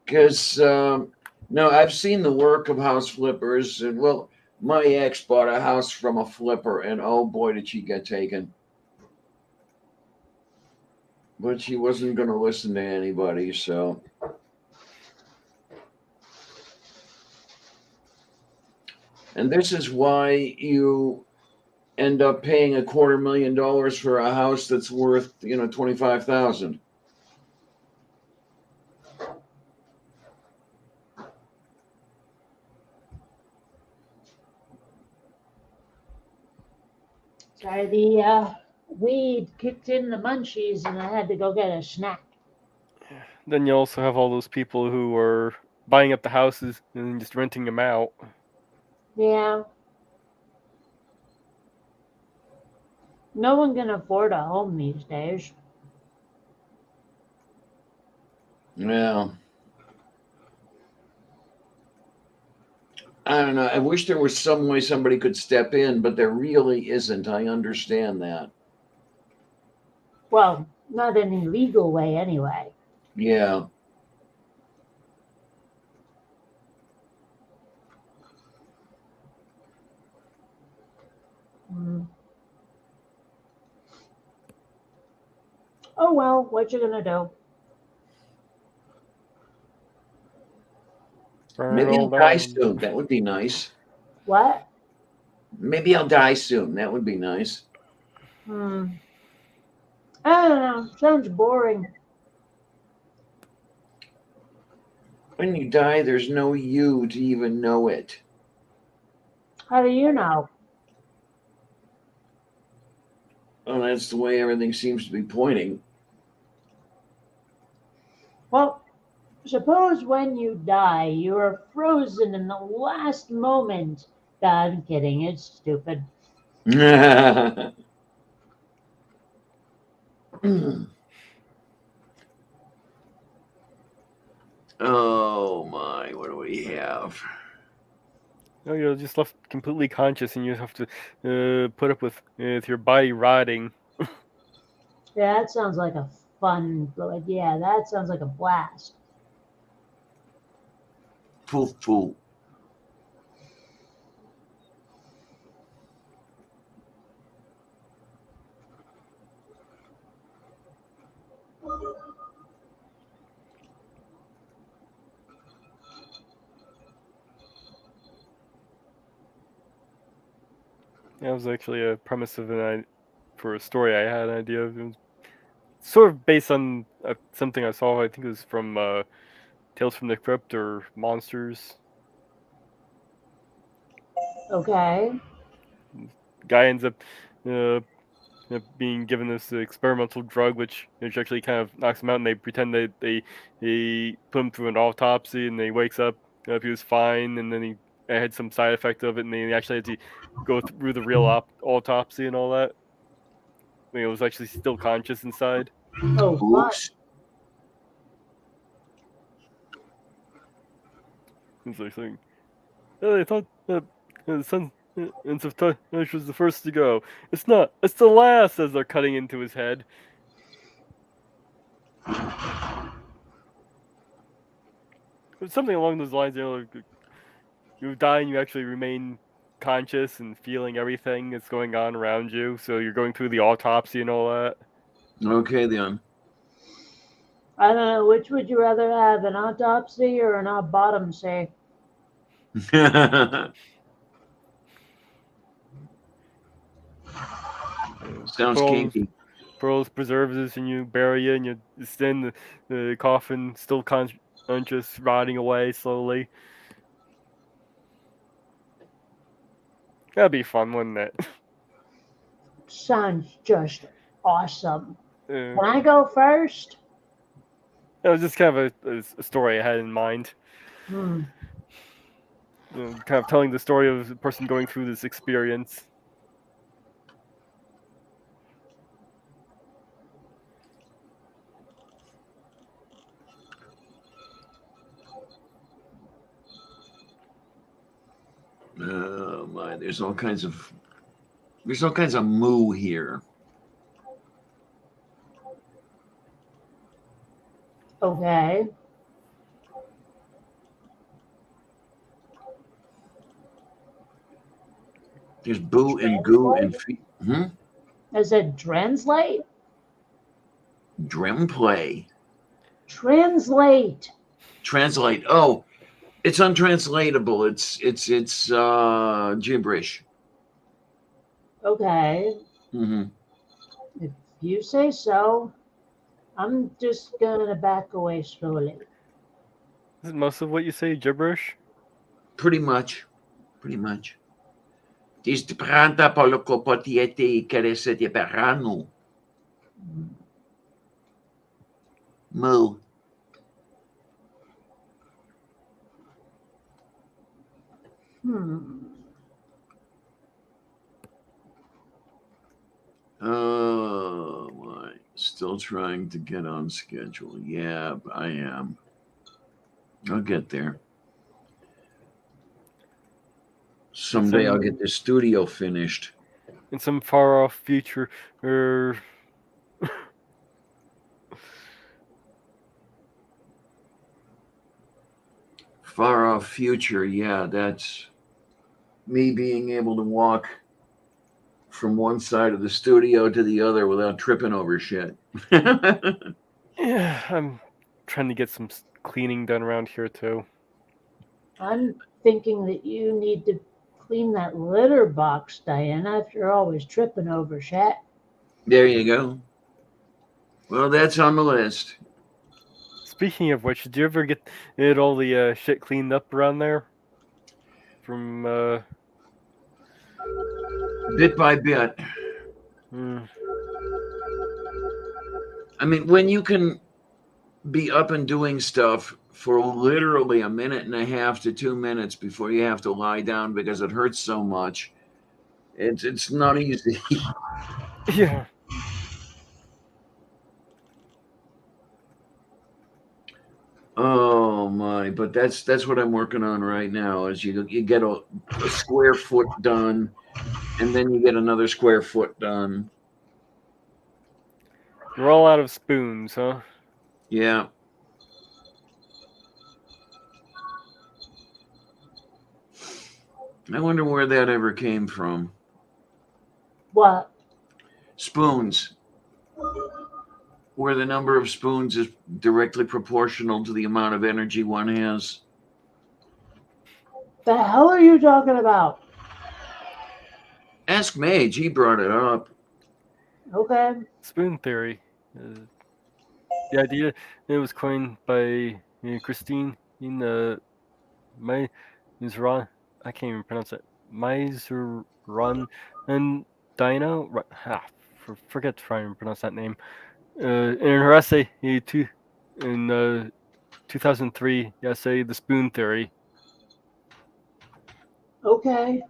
Because no, I've seen the work of house flippers, and well, my ex bought a house from a flipper, and oh boy, did she get taken. But she wasn't going to listen to anybody, so. And this is why you end up paying $250,000 for a house that's worth 25,000. Sorry, the weed kicked in the munchies, and I had to go get a snack. Then you also have all those people who are buying up the houses and then just renting them out. Yeah, no one can afford a home these days. Yeah. I don't know. I wish there was some way somebody could step in, but there really isn't. I understand that. Well, not in a legal way, anyway. Yeah. Mm. Oh well, what you gonna do? Burn it Maybe all I'll die down. soon. That would be nice. What? Maybe I'll die soon. That would be nice. Hmm. I don't know. Sounds boring. When you die, there's no you to even know it. How do you know? Well, that's the way everything seems to be pointing. Well, suppose when you die, you are frozen in the last moment. I'm kidding. It's stupid. Oh my, what do we have? No, you're just left completely conscious, and you have to put up with your body rotting. Yeah, that sounds like a fun. Like, yeah, that sounds like a blast. Poof, poof. That was actually a premise of for a story I had an idea of. It was sort of based on something I saw. I think it was from Tales from the Crypt or Monsters. Okay. Guy ends up uh, being given this experimental drug, which actually kind of knocks him out, and they pretend they put him through an autopsy, and he wakes up. He was fine, and then he had some side effect of it, and they actually had to go through the real autopsy and all that. I mean, it was actually still conscious inside. Oh, fun. Oops. It's like saying, "Oh, I thought the Sons of Touch was the first to go. It's not. It's the last." As they're cutting into his head. It's something along those lines. Like, you die and you actually remain conscious and feeling everything that's going on around you. So you're going through the autopsy and all that. Okay, then. I don't know, which would you rather have, an autopsy or an bottomsy? Sounds kinky. Pearls preserves this, and you bury it, and you send the coffin still conscious, rotting away slowly. That'd be fun, wouldn't it? Sounds just awesome. That Can I go first? was just kind of a story I had in mind. Hmm. Kind of telling the story of the person going through this experience. Oh my! There's all kinds of moo here. Okay. There's boo and goo and I said translate? Drum play. Translate. Translate. Oh, it's untranslatable. It's gibberish. Okay. Mm-hmm. If you say so, I'm just gonna back away slowly. Is most of what you say gibberish? Pretty much. Pretty much. Dis pranta poloko potiete keresete peranu. Moo. Oh my. Still trying to get on schedule. Yeah, I am. I'll get there. Someday I'll get the studio finished. In some far off future, or Far off future, yeah, that's me being able to walk from one side of the studio to the other without tripping over shit. yeah, I'm trying to get some cleaning done around here too. I'm thinking that you need to clean that litter box, Diana, if you're always tripping over shit. There you go. Well, that's on the list. Speaking of which, did you ever get all the shit cleaned up around there? From Bit by bit. I mean, when you can be up and doing stuff for literally a minute and a half to 2 minutes before you have to lie down because it hurts so much, it's not easy. Yeah. Oh my! But that's what I'm working on right now. Is you get a square foot done, and then you get another square foot done. You're all out of spoons, huh? Yeah. I wonder where that ever came from. What? Spoons. Where the number of spoons is directly proportional to the amount of energy one has. The hell are you talking about? Ask Mage. He brought it up. Okay. Spoon theory. The idea it was coined by Christine in Mizran. I can't even pronounce it. Mizran and Dino. Forget to try and pronounce that name. In her essay in 2003 essay, The Spoon Theory. Okay.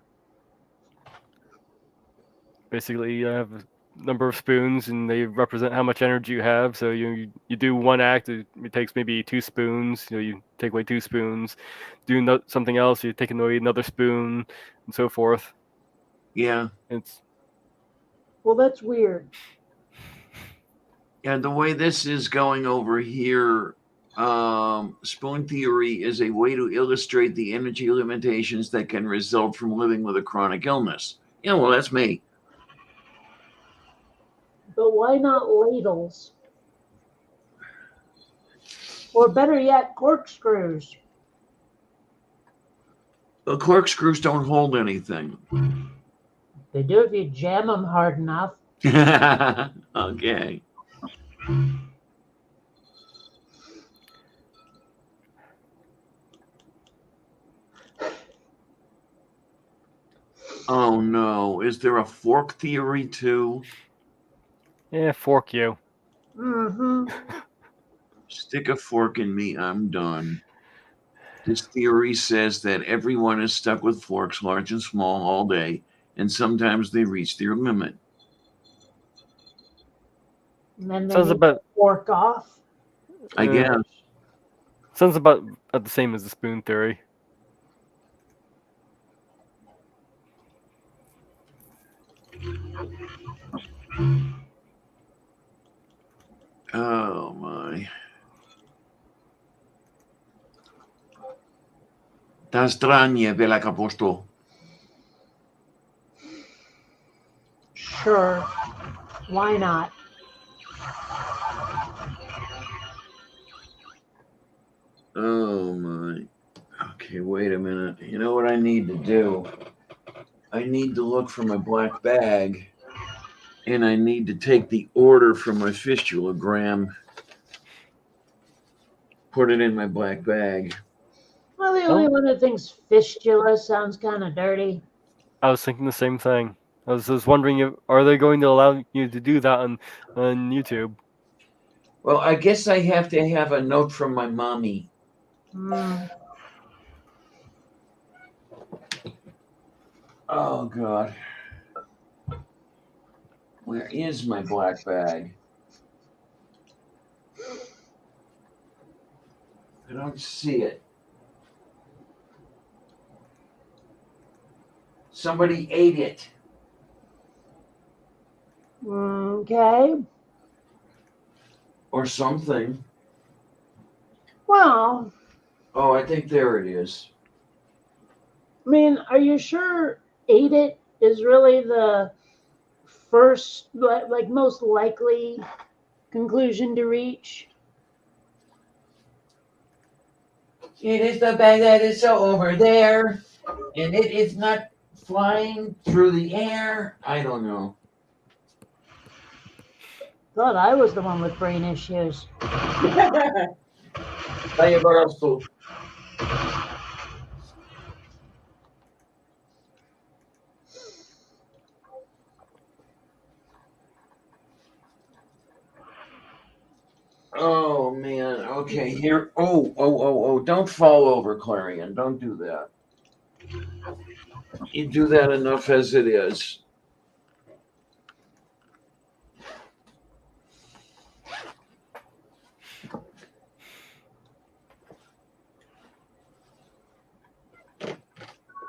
Basically, you have number of spoons, and they represent how much energy you have. So you do one act, it takes maybe 2 spoons. You take away 2 spoons. Do something else, you take away another spoon, and so forth. Yeah. It's Well, that's weird. And the way this is going over here, spoon theory is a way to illustrate the energy limitations that can result from living with a chronic illness. Yeah, well, that's me. But why not ladles? Or better yet, corkscrews. The corkscrews don't hold anything. They do if you jam them hard enough. Okay. Oh no, is there a fork theory too? fork you. Mm-hmm. Stick a fork in me, I'm done. This theory says that everyone is stuck with forks, large and small, all day, and sometimes they reach their limit. And then they Sounds need about to fork off. I guess. sounds about the same as the spoon theory. Oh my. Ta stranie, bela kapustu. Sure. Why not? Oh my. Okay, wait a minute. You know what I need to do? I need to look for my black bag, and I need to take the order from my fistulogram, put it in my black bag. Well, the only one that thinks fistula sounds kind of dirty. I was thinking the same thing. I was just wondering if are they going to allow you to do that on YouTube? Well, I guess I have to have a note from my mommy. Mm. Oh God. Where is my black bag? I don't see it. Somebody ate it. Okay. Or something. Well, Oh, I think there it is. I mean, are you sure ate it is really the first, like most likely conclusion to reach? It is the bag that is so over there, and it is not flying through the air. I don't know. Thought I was the one with brain issues. Oh man. Okay, here. Oh. Don't fall over, Clarion. Don't do that. You do that enough as it is.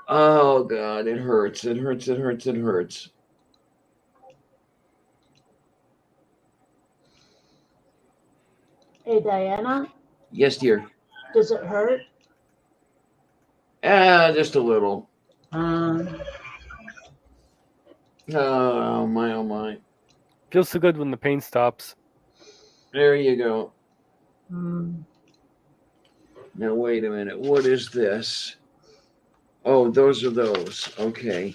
Oh God, it hurts. It hurts. It hurts. It hurts. Hey, Diana, Yes, dear. does it hurt? Just a little. Um, Oh my, oh my. Feels so good when the pain stops. There you go. mm, Now wait a minute. What is this? Oh, those are those. Okay.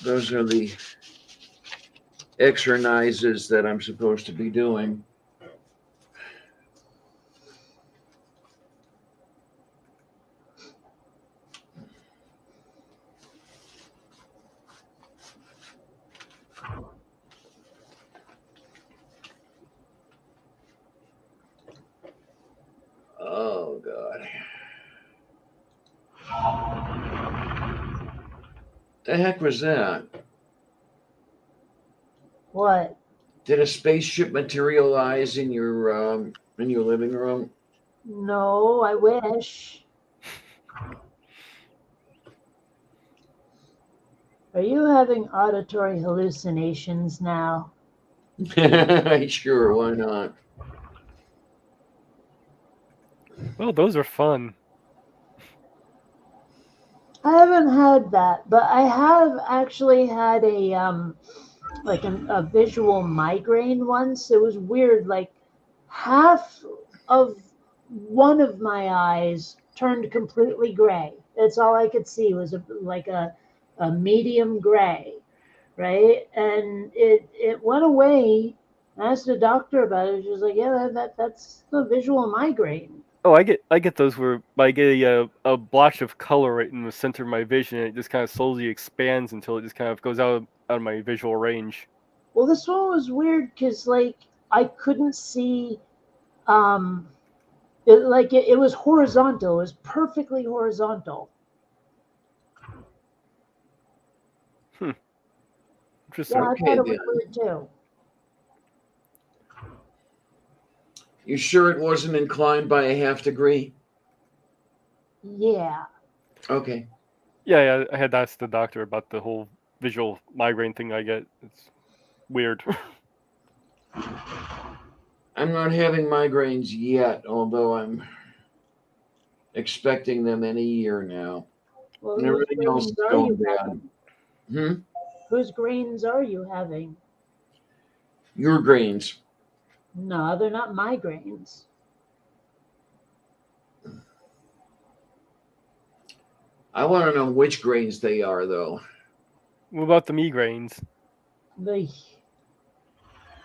Those are the exercises that I'm supposed to be doing. Oh God. The heck was that? What? Did a spaceship materialize in your living room? No, I wish. Are you having auditory hallucinations now? Sure, why not? Well, those are fun. I haven't had that, but I have actually had a visual migraine once. It was weird. Like half of one of my eyes turned completely gray. That's all I could see was a medium gray, right? And it went away. I asked the doctor about it. She was like, "Yeah, that's the visual migraine." Oh, I get those where I get a blotch of color right in the center of my vision, and it just kind of slowly expands until it just kind of goes out of my visual range. Well, this one was weird because like I couldn't see. Um, it was horizontal. It was perfectly horizontal. Interesting. Yeah, I Okay, thought it then. was weird too. You sure it wasn't inclined by a half degree? Yeah. Okay. Yeah, I had to ask the doctor about the whole visual migraine thing I get. It's weird. I'm not having migraines yet, although I'm expecting them any year now. Well, And whose everything else is grains are going you bad. having? Whose grains are you having? Your grains. No, they're not migraines. I want to know which grains they are, though. What about the migraines? The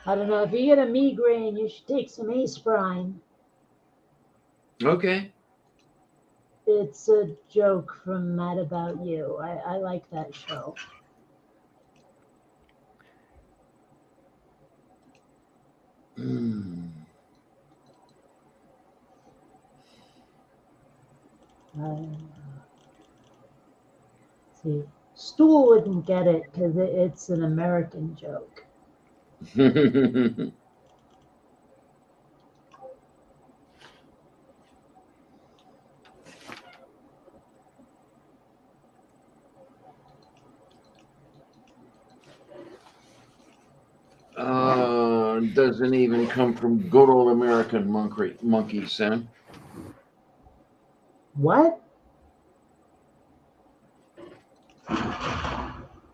I don't know. If you get a migraine, you should take some aspirin. Okay. It's a joke from Mad About You. I like that show. Hmm. See, Stool wouldn't get it because it's an American joke. Doesn't even come from good old American monkeys, huh? What?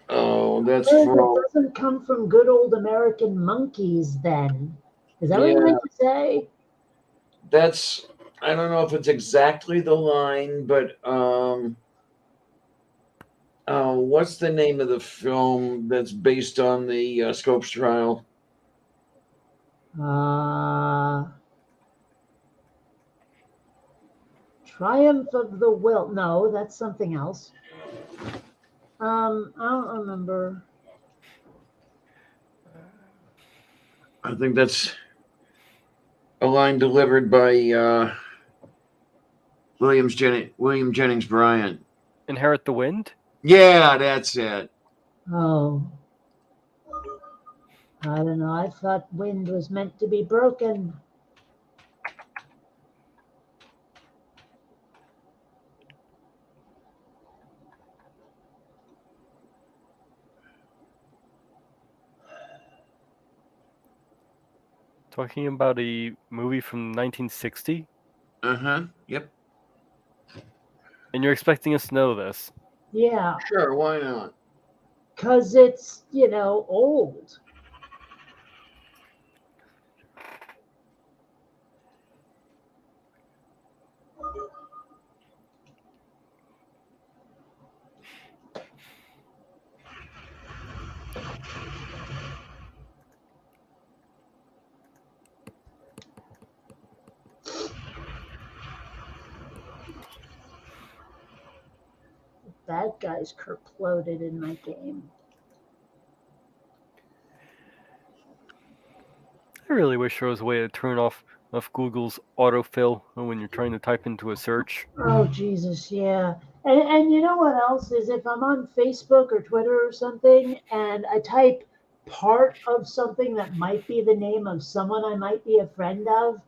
Oh, that's It from. doesn't come from good old American monkeys, then. Is that what you Yeah, meant to say? that's. I don't know if it's exactly the line, but what's the name of the film that's based on the Scopes trial? Triumph of the Will. No, that's something else. I don't remember. I think that's a line delivered by William Jennings Bryan. Inherit the Wind? Yeah, that's it. Oh, I don't know. I thought wind was meant to be broken. Talking about a movie from 1960? Yep. And you're expecting us to know this? Yeah, Sure, why not? because it's, old. That guy's kerploded in my game. I really wish there was a way to turn off Google's autofill when you're trying to type into a search. Oh, Jesus, yeah. And you know what else is if I'm on Facebook or Twitter or something and I type part of something that might be the name of someone I might be a friend of.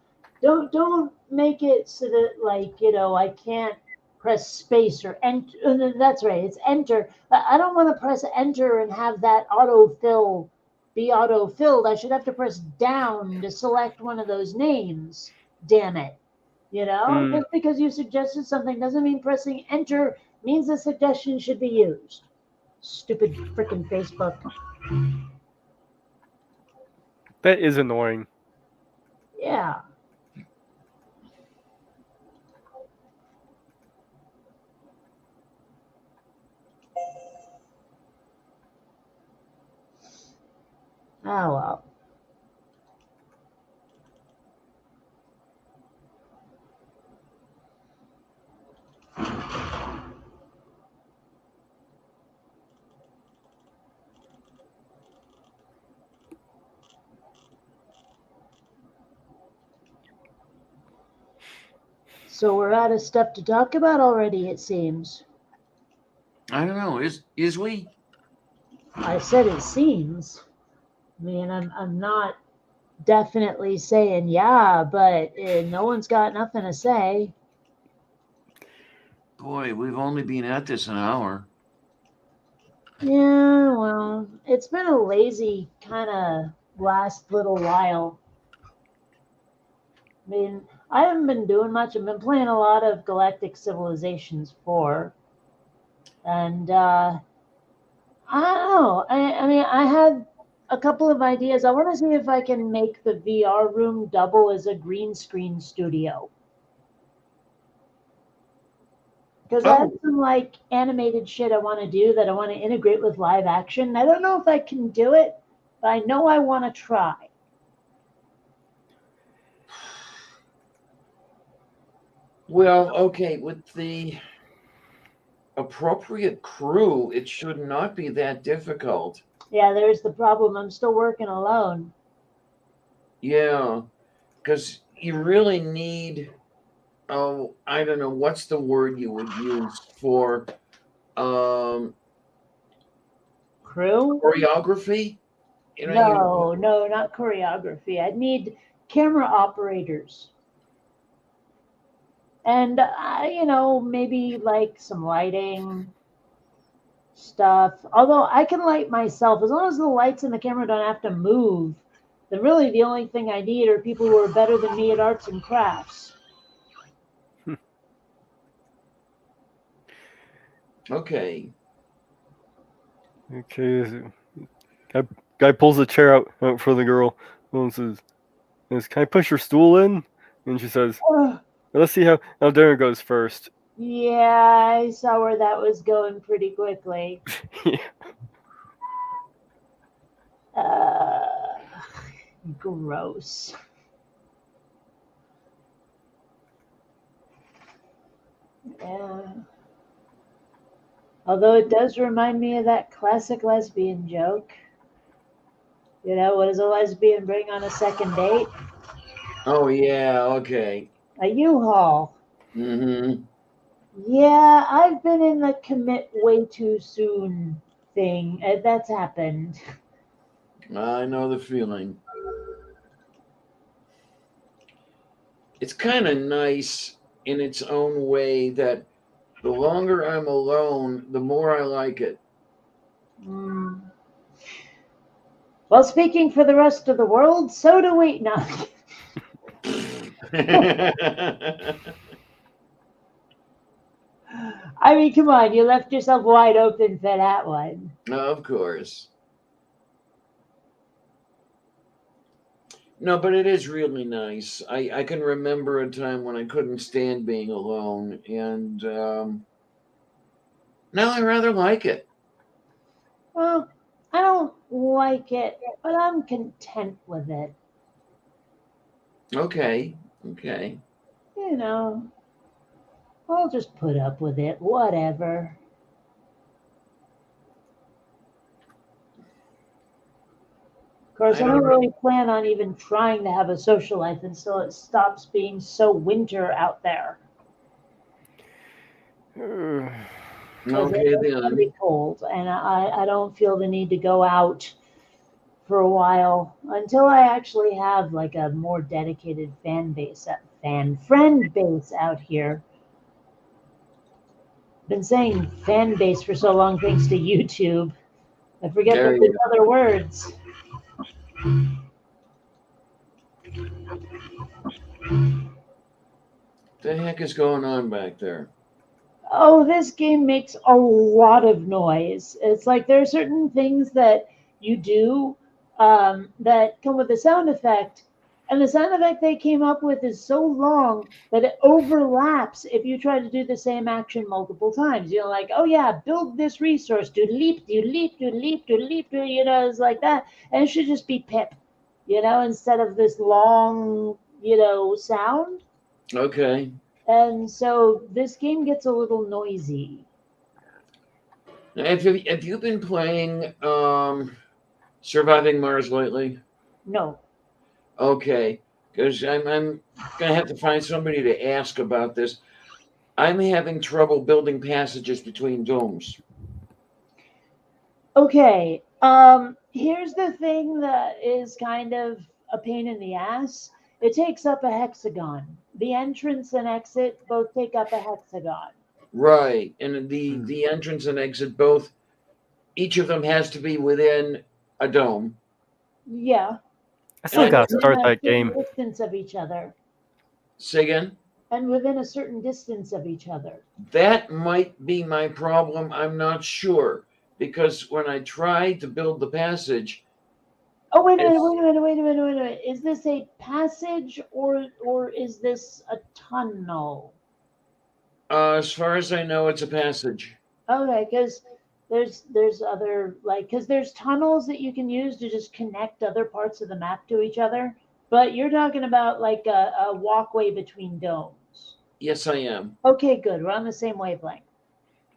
Don't make it so that like, I can't press space or enter. That's right, it's enter. I don't want to press enter and have that autofill be auto-filled. I should have to press down to select one of those names. Damn it. Just because you suggested something doesn't mean pressing enter means the suggestion should be used. Stupid freaking Facebook. That is annoying. Yeah. Oh well. So we're out of stuff to talk about already, it seems. I don't know. Is we? I said it seems. I mean, I'm not definitely saying yeah, but no one's got nothing to say. Boy, we've only been at this an hour. Yeah, well, it's been a lazy kind of last little while. I mean, I haven't been doing much. I've been playing a lot of Galactic Civilizations 4. And I don't know. I mean, I had a couple of ideas. I want to see if I can make the VR room double as a green screen studio. Because I have some like animated shit I want to do that I want to integrate with live action. I don't know if I can do it, but I know I want to try. Well, okay, with the appropriate crew, it should not be that difficult. Yeah, there's the problem. I'm still working alone. Yeah, because you really need, oh, I don't know, what's the word you would use for Crew? choreography? No, not choreography. I'd need camera operators. And, maybe like some lighting stuff. Although I can light myself, as long as the lights in the camera don't have to move, then really the only thing I need are people who are better than me at arts and crafts. Okay. Okay. Guy pulls a chair out for the girl and says, "Can I push your stool in?" And she says, "Let's see how dinner goes first." Yeah, I saw where that was going pretty quickly. Gross. Yeah. Although it does remind me of that classic lesbian joke. What does a lesbian bring on a second date? Oh, yeah, okay. A U-Haul. Mm-hmm. Yeah, I've been in the commit way too soon thing. That's happened. I know the feeling. It's kind of nice in its own way that the longer I'm alone, the more I like it. Mm. Well, speaking for the rest of the world, so do we. No. I mean, come on, you left yourself wide open for that one. Of course. No, but it is really nice. I can remember a time when I couldn't stand being alone, and now I rather like it. Well, I don't like it, but I'm content with it. Okay. I'll just put up with it, whatever. Of course, I don't really plan on even trying to have a social life until it stops being so winter out there. Okay, It's going to be cold, and I don't feel the need to go out for a while until I actually have like a more dedicated friend base out here. Been saying fan base for so long thanks to YouTube. I forget There that you there's other words. The heck is going on back there? Oh, this game makes a lot of noise. It's like there are certain things that you do that come with a sound effect, and the sound effect they came up with is so long that it overlaps if you try to do the same action multiple times. You're like, oh yeah, build this resource, do leap, do leap, do leap, do leap, you know, it's like that. And it should just be pip, you know, instead of this long, you know, sound. Okay. And so this game gets a little noisy. Now, have you been playing Surviving Mars lately? No. Okay, because I'm gonna have to find somebody to ask about this. I'm having trouble building passages between domes. Okay. Here's the thing that is kind of a pain in the ass. It takes up a hexagon. The entrance and exit both take up a hexagon. Right, and the entrance and exit both. Each of them has to be within a dome. Yeah. I still And gotta Within start a that certain game. distance of each other. Say again. And within a certain distance of each other. That might be my problem. I'm not sure because when I tried to build the passage, Oh wait a minute, it's wait a minute, wait a minute, wait a minute. Is this a passage or is this a tunnel? as far as I know, it's a passage. Okay, because there's other like because there's tunnels that you can use to just connect other parts of the map to each other, but you're talking about like a walkway between domes. Yes, I am. Okay, good. We're on the same wavelength.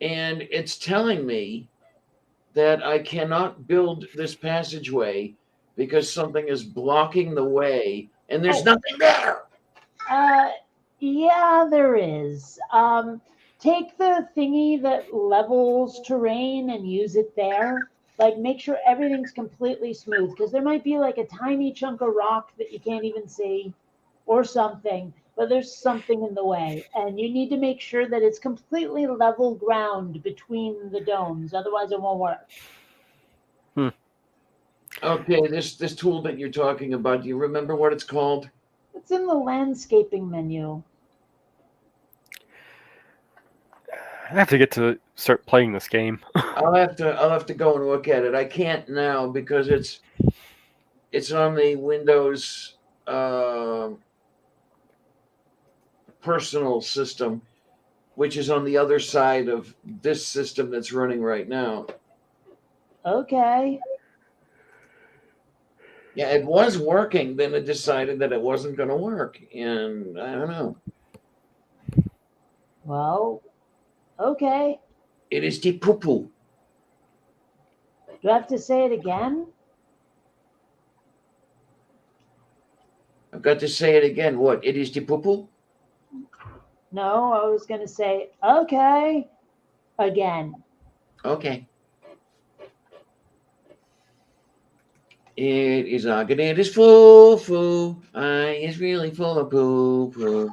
And it's telling me that I cannot build this passageway because something is blocking the way and there's Oh, nothing there. uh, yeah, there is. Take the thingy that levels terrain and use it there. Like, make sure everything's completely smooth because there might be like a tiny chunk of rock that you can't even see or something, but there's something in the way. And you need to make sure that it's completely level ground between the domes. Otherwise, it won't work. Okay, this tool that you're talking about, do you remember what it's called? It's in the landscaping menu. I have to get to start playing this game. I'll have to go and look at it. I can't now because it's on the Windows personal system, which is on the other side of this system that's running right now. Okay. Yeah, it was working, then it decided that it wasn't going to work, and I don't know. Well, okay. It is the poo-poo. Do I have to say it again? I've got to say it again. What? It is the poo-poo? No, I was going to say, okay, again. Okay. It is it is full. I is really full of poo-poo.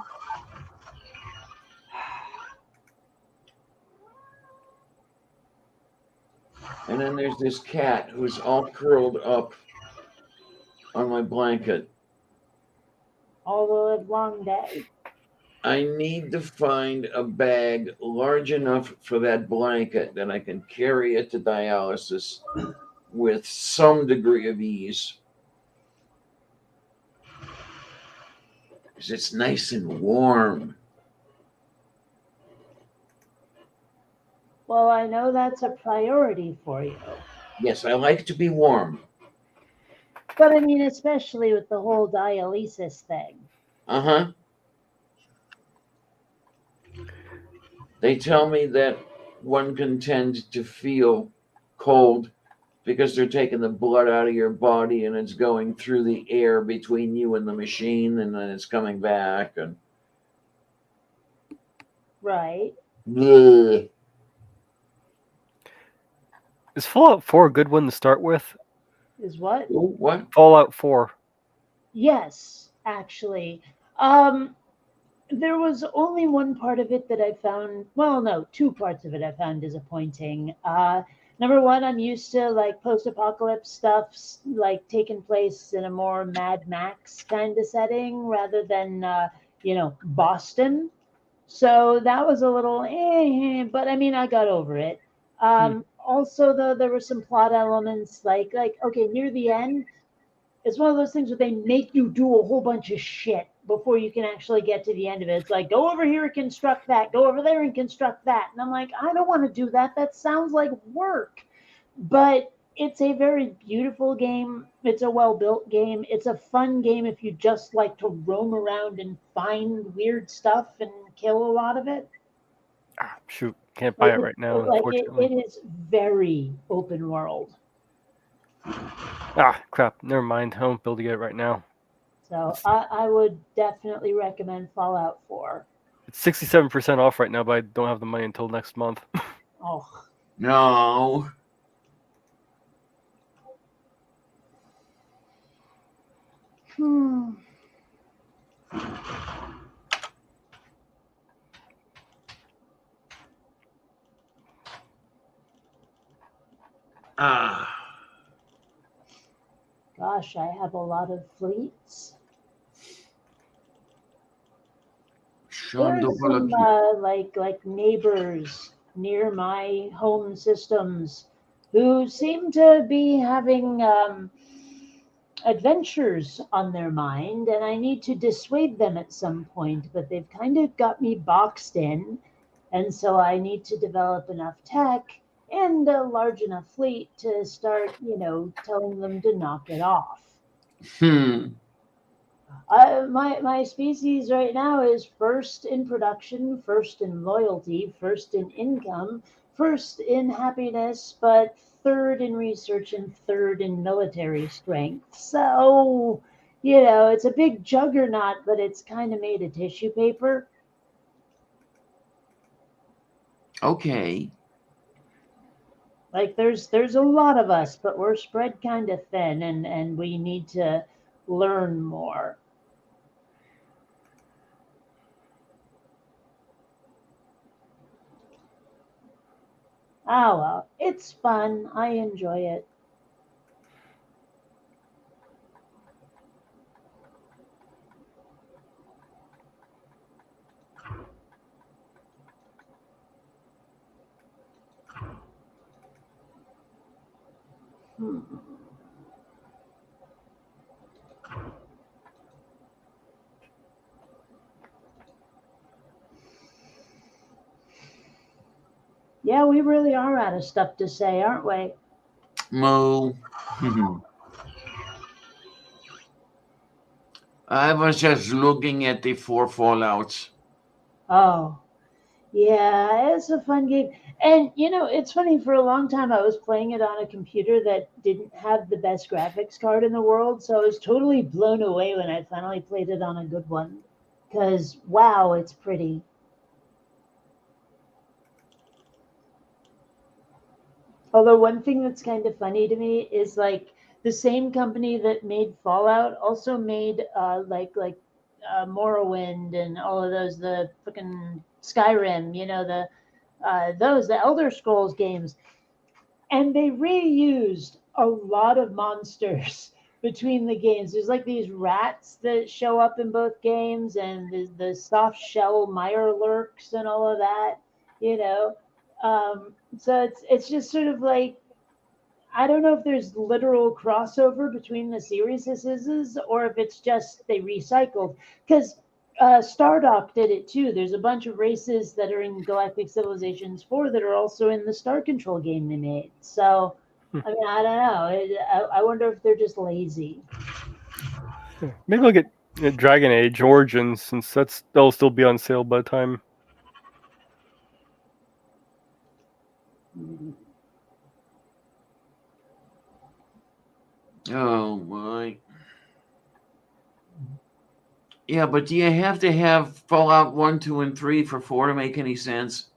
And then there's this cat who's all curled up on my blanket. All the live long day. I need to find a bag large enough for that blanket that I can carry it to dialysis with some degree of ease. Because it's nice and warm. Well, I know that's a priority for you. Yes, I like to be warm. But I mean, especially with the whole dialysis thing. Uh-huh. They tell me that one can tend to feel cold because they're taking the blood out of your body and it's going through the air between you and the machine and then it's coming back and Right. bleh. Is Fallout 4 a good one to start with? Is what? Oh, what? Fallout 4. Yes, actually. There was only one part of it that I found, well, no, two parts of it I found disappointing. Number one, I'm used to like post-apocalypse stuff, like taking place in a more Mad Max kind of setting rather than, Boston. So that was a little, but I mean, I got over it. Also, though, there were some plot elements like okay, near the end, it's one of those things where they make you do a whole bunch of shit before you can actually get to the end of it. It's like, go over here and construct that, go over there and construct that. And I'm like, I don't want to do that. That sounds like work. But it's a very beautiful game. It's a well built game. It's a fun game if you just like to roam around and find weird stuff and kill a lot of it. Shoot, can't buy it right now, Like unfortunately. it is very open world. Crap. Never mind. I won't be able to get it right now. So I would definitely recommend Fallout 4. It's 67% off right now, but I don't have the money until next month. Oh, No. hmm. Ah. Gosh, I have a lot of fleets. There are some like neighbors near my home systems who seem to be having adventures on their mind, and I need to dissuade them at some point. But they've kind of got me boxed in, and so I need to develop enough tech and a large enough fleet to start, telling them to knock it off. My species right now is first in production, first in loyalty, first in income, first in happiness, but third in research and third in military strength. So, it's a big juggernaut, but it's kind of made of tissue paper. Okay. Like there's a lot of us, but we're spread kind of thin, and we need to learn more. Oh well, it's fun. I enjoy it. Yeah, we really are out of stuff to say, aren't we? Moo. I was just looking at the 4 Fallouts. Oh, yeah, it's a fun game. And, it's funny, for a long time I was playing it on a computer that didn't have the best graphics card in the world, so I was totally blown away when I finally played it on a good one. Because, wow, it's pretty. Although one thing that's kind of funny to me is like the same company that made Fallout also made Morrowind and all of those, the fucking Skyrim, the Elder Scrolls games, and they reused a lot of monsters between the games. There's like these rats that show up in both games, and the soft shell mire lurks and all of that, you know. So it's just sort of like, I don't know if there's literal crossover between the series or if it's just they recycled. Because Stardock did it too. There's a bunch of races that are in Galactic Civilizations 4 that are also in the Star Control game they made. So, I mean, I don't know. I wonder if they're just lazy. Maybe I'll get Dragon Age Origins, since that'll still be on sale by the time. Oh my. Yeah, but do you have to have Fallout 1, 2, and 3 for 4 to make any sense?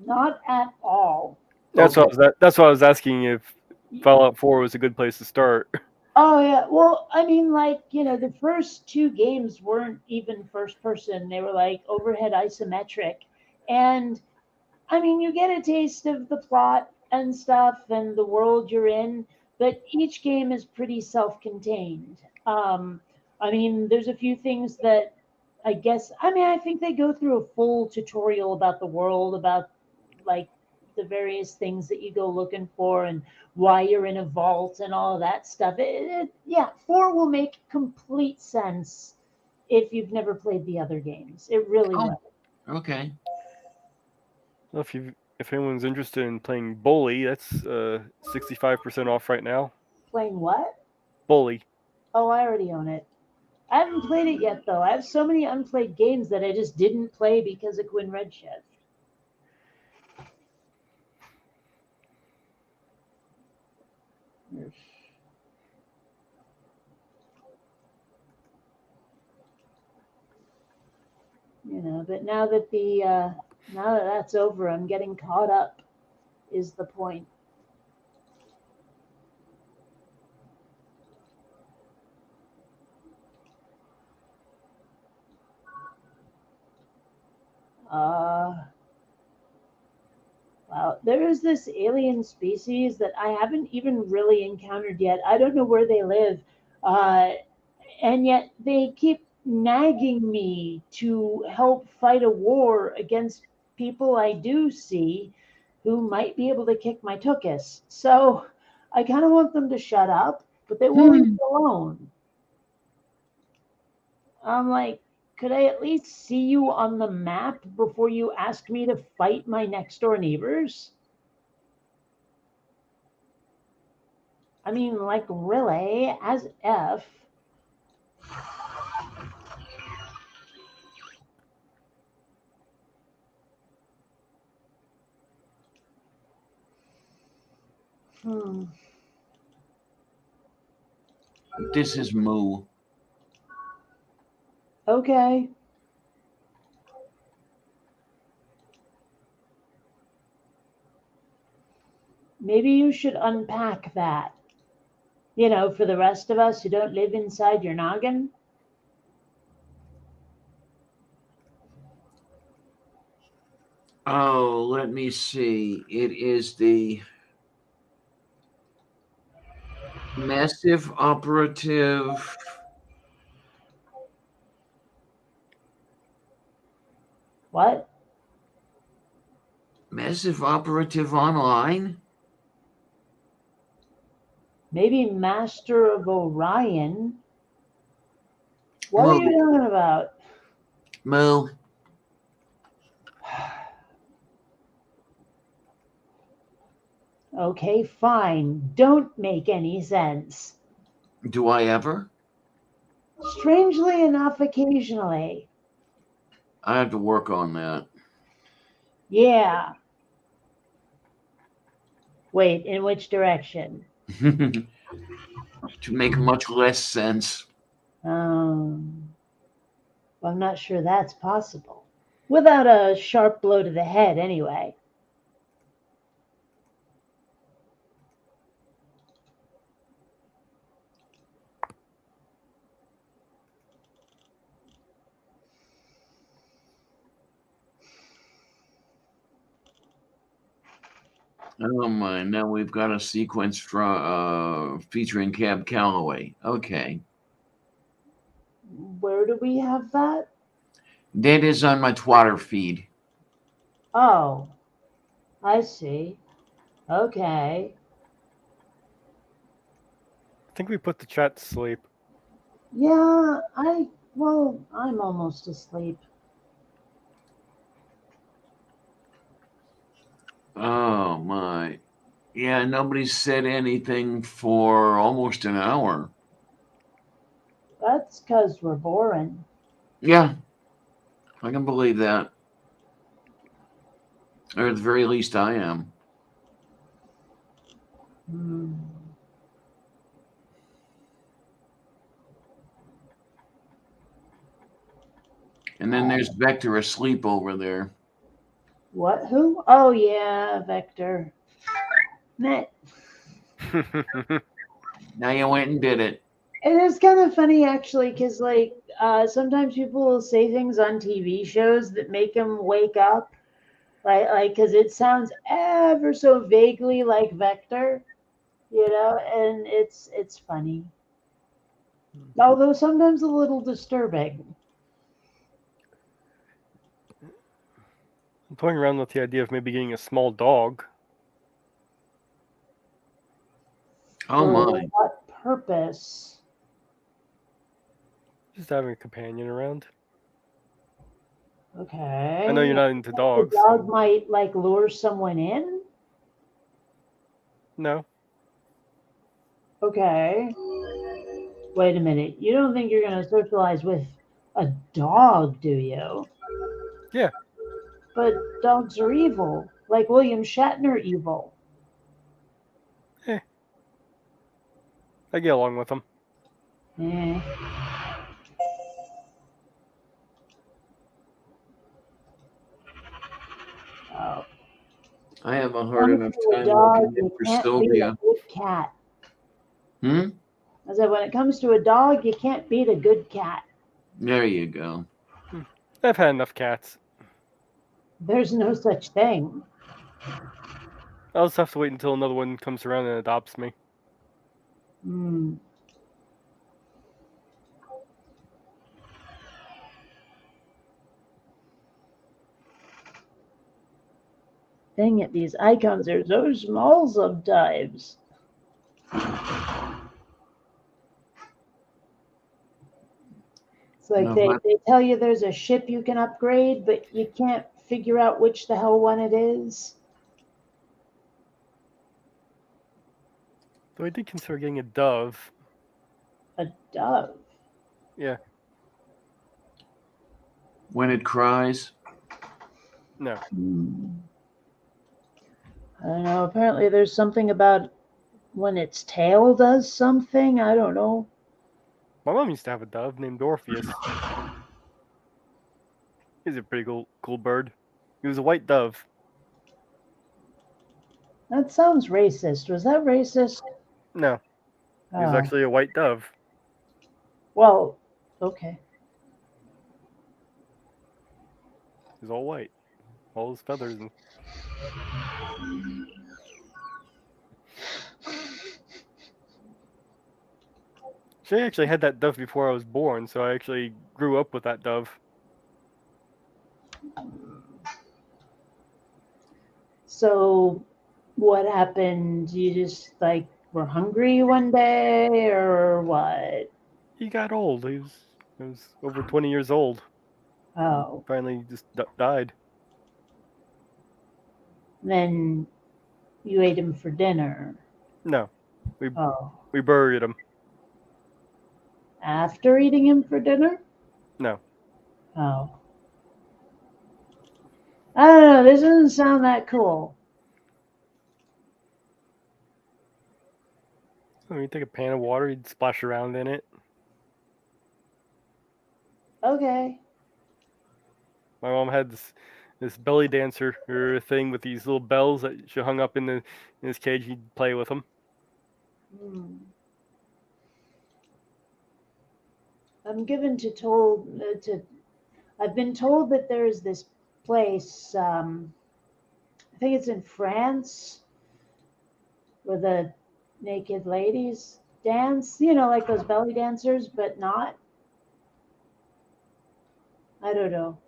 Not at all. That's what I was asking, if Fallout 4 was a good place to start. Oh yeah. Well, I mean, like, the first two games weren't even first person. They were like overhead isometric. And I mean, you get a taste of the plot and stuff and the world you're in, but each game is pretty self-contained. I mean, there's a few things that I think they go through a full tutorial about the world, about like the various things that you go looking for and why you're in a vault and all of that stuff. Yeah, 4 will make complete sense if you've never played the other games. It really Oh, will. okay. Well, if anyone's interested in playing Bully, that's 65% off right now. Playing what? Bully. Oh, I already own it. I haven't played it yet, though. I have so many unplayed games that I just didn't play because of Quinn Redshift. But now that that's over, I'm getting caught up. Is the point? Well, there is this alien species that I haven't even really encountered yet. I don't know where they live, uh, and yet they keep nagging me to help fight a war against people I do see who might be able to kick my tuchus. So I kind of want them to shut up, but they won't leave me alone. I'm like, could I at least see you on the map before you ask me to fight my next door neighbors? I mean, like, really, as if. Hmm. This is Moo. Okay. Maybe you should unpack that. For the rest of us who don't live inside your noggin. Oh, let me see. It is the massive operative. What? Massive operative online. Maybe Master of Orion. What are Moo. you talking about? Moo. Okay, fine. Don't make any sense. Do I ever? Strangely enough, occasionally. I have to work on that. Yeah. Wait, in which direction? To make much less sense. Um, I'm not sure that's possible. Without a sharp blow to the head, anyway. Oh my! Now we've got a sequence from featuring Cab Calloway. Okay, Where do we have that? that is on my Twitter feed. Oh, I see. Okay. I think we put the chat to sleep. Yeah, I'm almost asleep. Oh my! Yeah, nobody said anything for almost an hour. That's because we're boring. Yeah, I can believe that. Or at the very least, I am. Hmm. And then there's Vector asleep over there. What? Who? Oh, yeah, Vector. Met. Now you went and did it. And it's kind of funny actually, because like sometimes people will say things on TV shows that make them wake up, like because it sounds ever so vaguely like Vector, and it's funny, although sometimes a little disturbing. I'm toying around with the idea of maybe getting a small dog. Oh For my. what purpose? Just having a companion around. Okay. I know you're not into The dogs. dog might like lure someone in. No. Okay. Wait a minute. You don't think you're going to socialize with a dog, do you? Yeah. But dogs are evil, like William Shatner evil. I get along with them. Eh. Oh. I have a hard enough To a time dog, looking you at for can't beat a Sylvia. good cat. Hmm? I said, when it comes to a dog, you can't beat a good cat. There you go. I've had enough cats. There's no such thing. I'll just have to wait until another one comes around and adopts me. Hmm. Dang it, these icons are so small sometimes. It's like No, they tell you there's a ship you can upgrade, but you can't figure out which the hell one it is. Though I did consider getting a dove. A dove. Yeah. when it cries. No. I don't know. Apparently, there's something about when its tail does something. I don't know. My mom used to have a dove named Orpheus. He's a pretty cool bird. He was a white dove. That sounds racist. Was that racist? No. He was Oh. actually a white dove. Well, okay. He's all white. All his feathers and she actually had that dove before I was born, so I actually grew up with that dove. So, what happened? You just like were hungry one day, or what? He got old. He was over 20 years old. Oh, Finally, just died. then you ate him for dinner. No, Oh, we buried him. after eating him for dinner? No. Oh. I don't know. This doesn't sound that cool. So you take a pan of water, you'd splash around in it. Okay. My mom had this belly dancer or thing with these little bells that she hung up in his cage. He'd play with them. Hmm. I'm given to told to. I've been told that there's this place. I think it's in France, where the naked ladies dance. Like those belly dancers, but not. I don't know.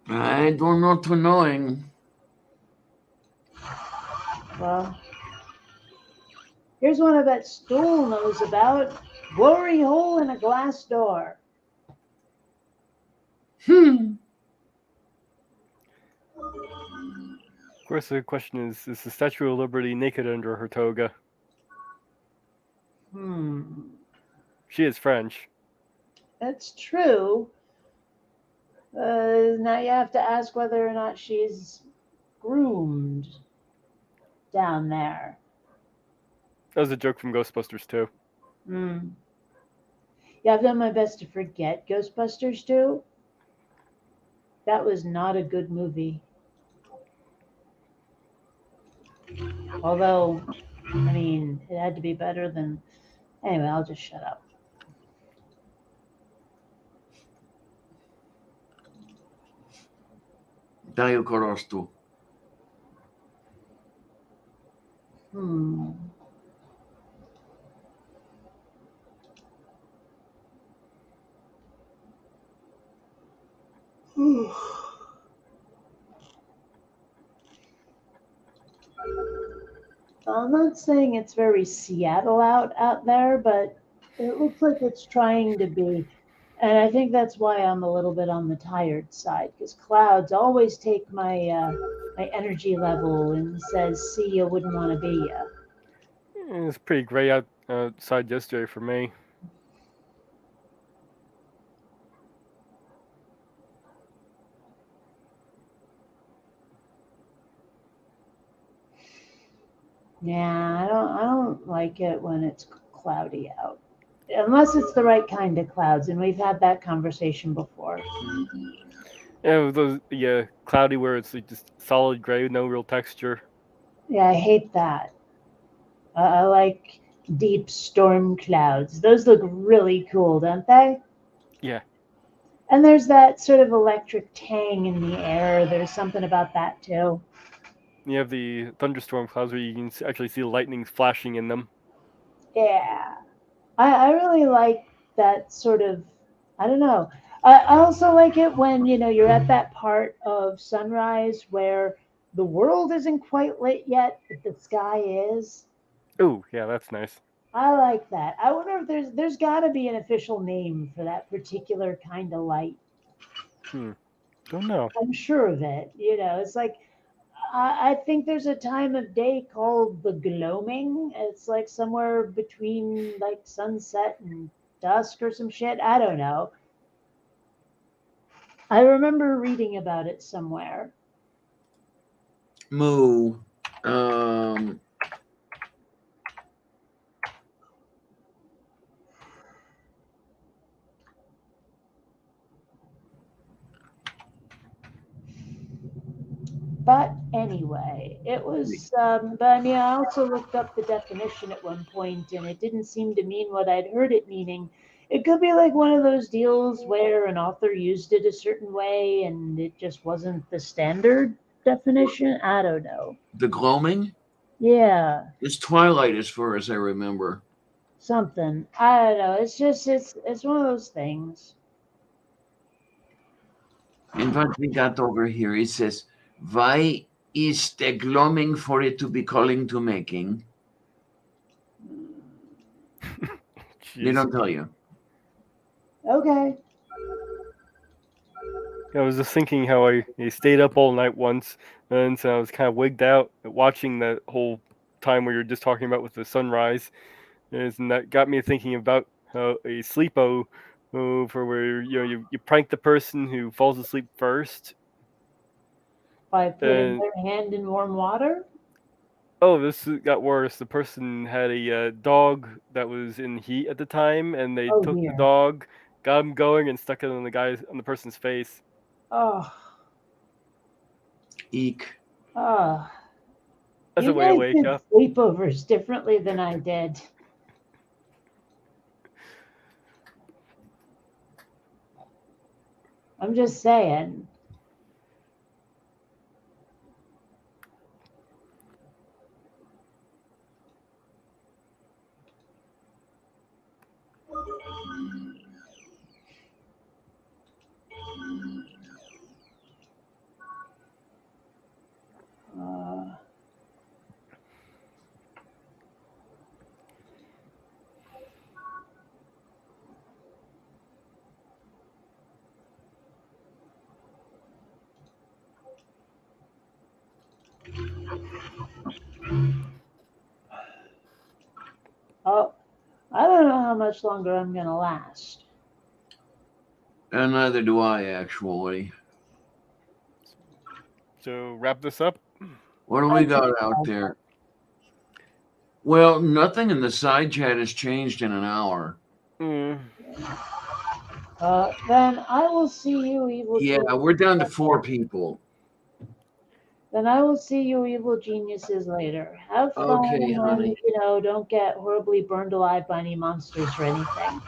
I don't know to knowing. Well, here's one I bet Stool knows about. Glory hole in a glass door. Hmm. Of course, the question is the Statue of Liberty naked under her toga? She is French. That's true. Now you have to ask whether or not she's groomed down there. That was a joke from Ghostbusters 2. Yeah, I've done my best to forget Ghostbusters 2. That was not a good movie. Although, I mean, it had to be better than. Anyway, I'll just shut up. Taju korostuu. Hmm. I'm not saying it's very Seattle out there, but it looks like it's trying to be. And I think that's why I'm a little bit on the tired side, because clouds always take my energy level and says, "See, you wouldn't want to be ya." It was pretty gray outside yesterday for me. Yeah, I don't like it when it's cloudy out. Unless it's the right kind of clouds, and we've had that conversation before. Yeah, with those cloudy where it's like just solid gray with no real texture. Yeah, I hate that. I like deep storm clouds. Those look really cool, don't they? Yeah. And there's that sort of electric tang in the air. There's something about that too. You have the thunderstorm clouds where you can actually see lightning flashing in them. Yeah. I really like that sort of, I don't know. I also like it when, you're at that part of sunrise where the world isn't quite lit yet, but the sky is. Oh, yeah, that's nice. I like that. I wonder if there's got to be an official name for that particular kind of light. Don't know. I'm sure of it. It's like I think there's a time of day called the gloaming. It's like somewhere between like sunset and dusk or some shit. I don't know. I remember reading about it somewhere. Moo. But anyway, it was. But I mean, I also looked up the definition at one point, and it didn't seem to mean what I'd heard it meaning. It could be like one of those deals where an author used it a certain way, and it just wasn't the standard definition. I don't know. The gloaming? Yeah, It's twilight as far as I remember. something. I don't know. It's just it's one of those things. And what we got over here, it says, why is the gloaming for it to be calling to making? They don't tell you. Okay. I was just thinking how I stayed up all night once, and so I was kind of wigged out watching that whole time where you're just talking about with the sunrise, and that got me thinking about how a sleepo for where you prank the person who falls asleep first. By putting their hand in warm water? Oh, this got worse. The person had a dog that was in heat at the time, and they took the dog, got him going, and stuck it on the person's face. Oh. Eek. Oh. That's a way to wake up. Sleepovers differently than I did. I'm just saying. Oh, I don't know how much longer I'm going to last. And neither do I, actually. So, wrap this up. What do we got out there? Well, nothing in the side chat has changed in an hour. Then I will see you, evil. Yeah, we're down to 4 people. Then I will see you evil geniuses later. Have fun Okay, and, honey. don't get horribly burned alive by any monsters or anything.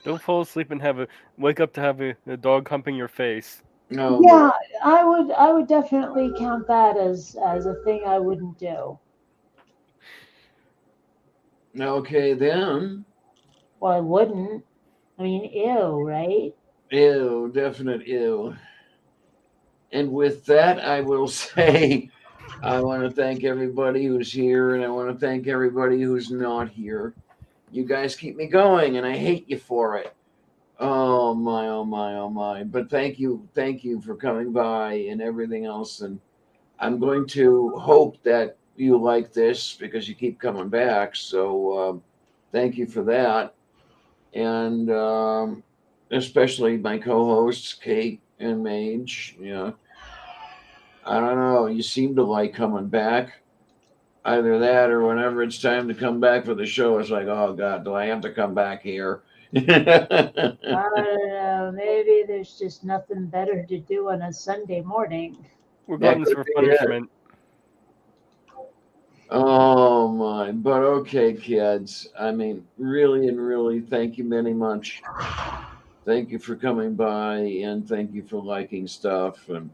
Don't fall asleep and wake up to have a dog humping your face. Oh, Yeah, I would definitely count that as a thing I wouldn't do. boy. Okay, then. Well, I wouldn't. I mean, ew, right? Ew, definite ew. And with that, I will say I want to thank everybody who's here, and I want to thank everybody who's not here. You guys keep me going, and I hate you for it. Oh my, oh my, oh my. But thank you for coming by and everything else. And I'm going to hope that you like this because you keep coming back. So thank you for that. And especially my co hosts, Kate and Mage. Yeah. I don't know. You seem to like coming back. Either that or whenever it's time to come back for the show, it's like, oh God, do I have to come back here? I don't know. Maybe there's just nothing better to do on a Sunday morning. We're That gluttons could for be it. punishment. Oh my. But okay, kids. I mean, really and really, thank you very much. Thank you for coming by and thank you for liking stuff. And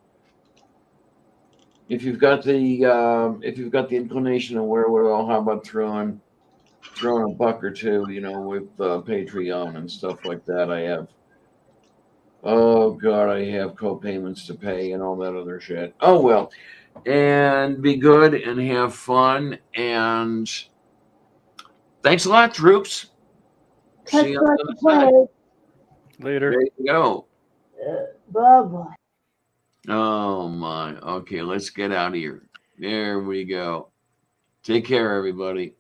if you've got the inclination and wherewithal, how about throwing a buck or two, with Patreon and stuff like that. I have. Oh God, I have co-payments to pay and all that other shit. Oh well, and be good and have fun and thanks a lot, troops. See Touch you on like the the other side. plague. Later. There you go. Bye bye. Oh my. Okay, let's get out of here. There we go. Take care, everybody.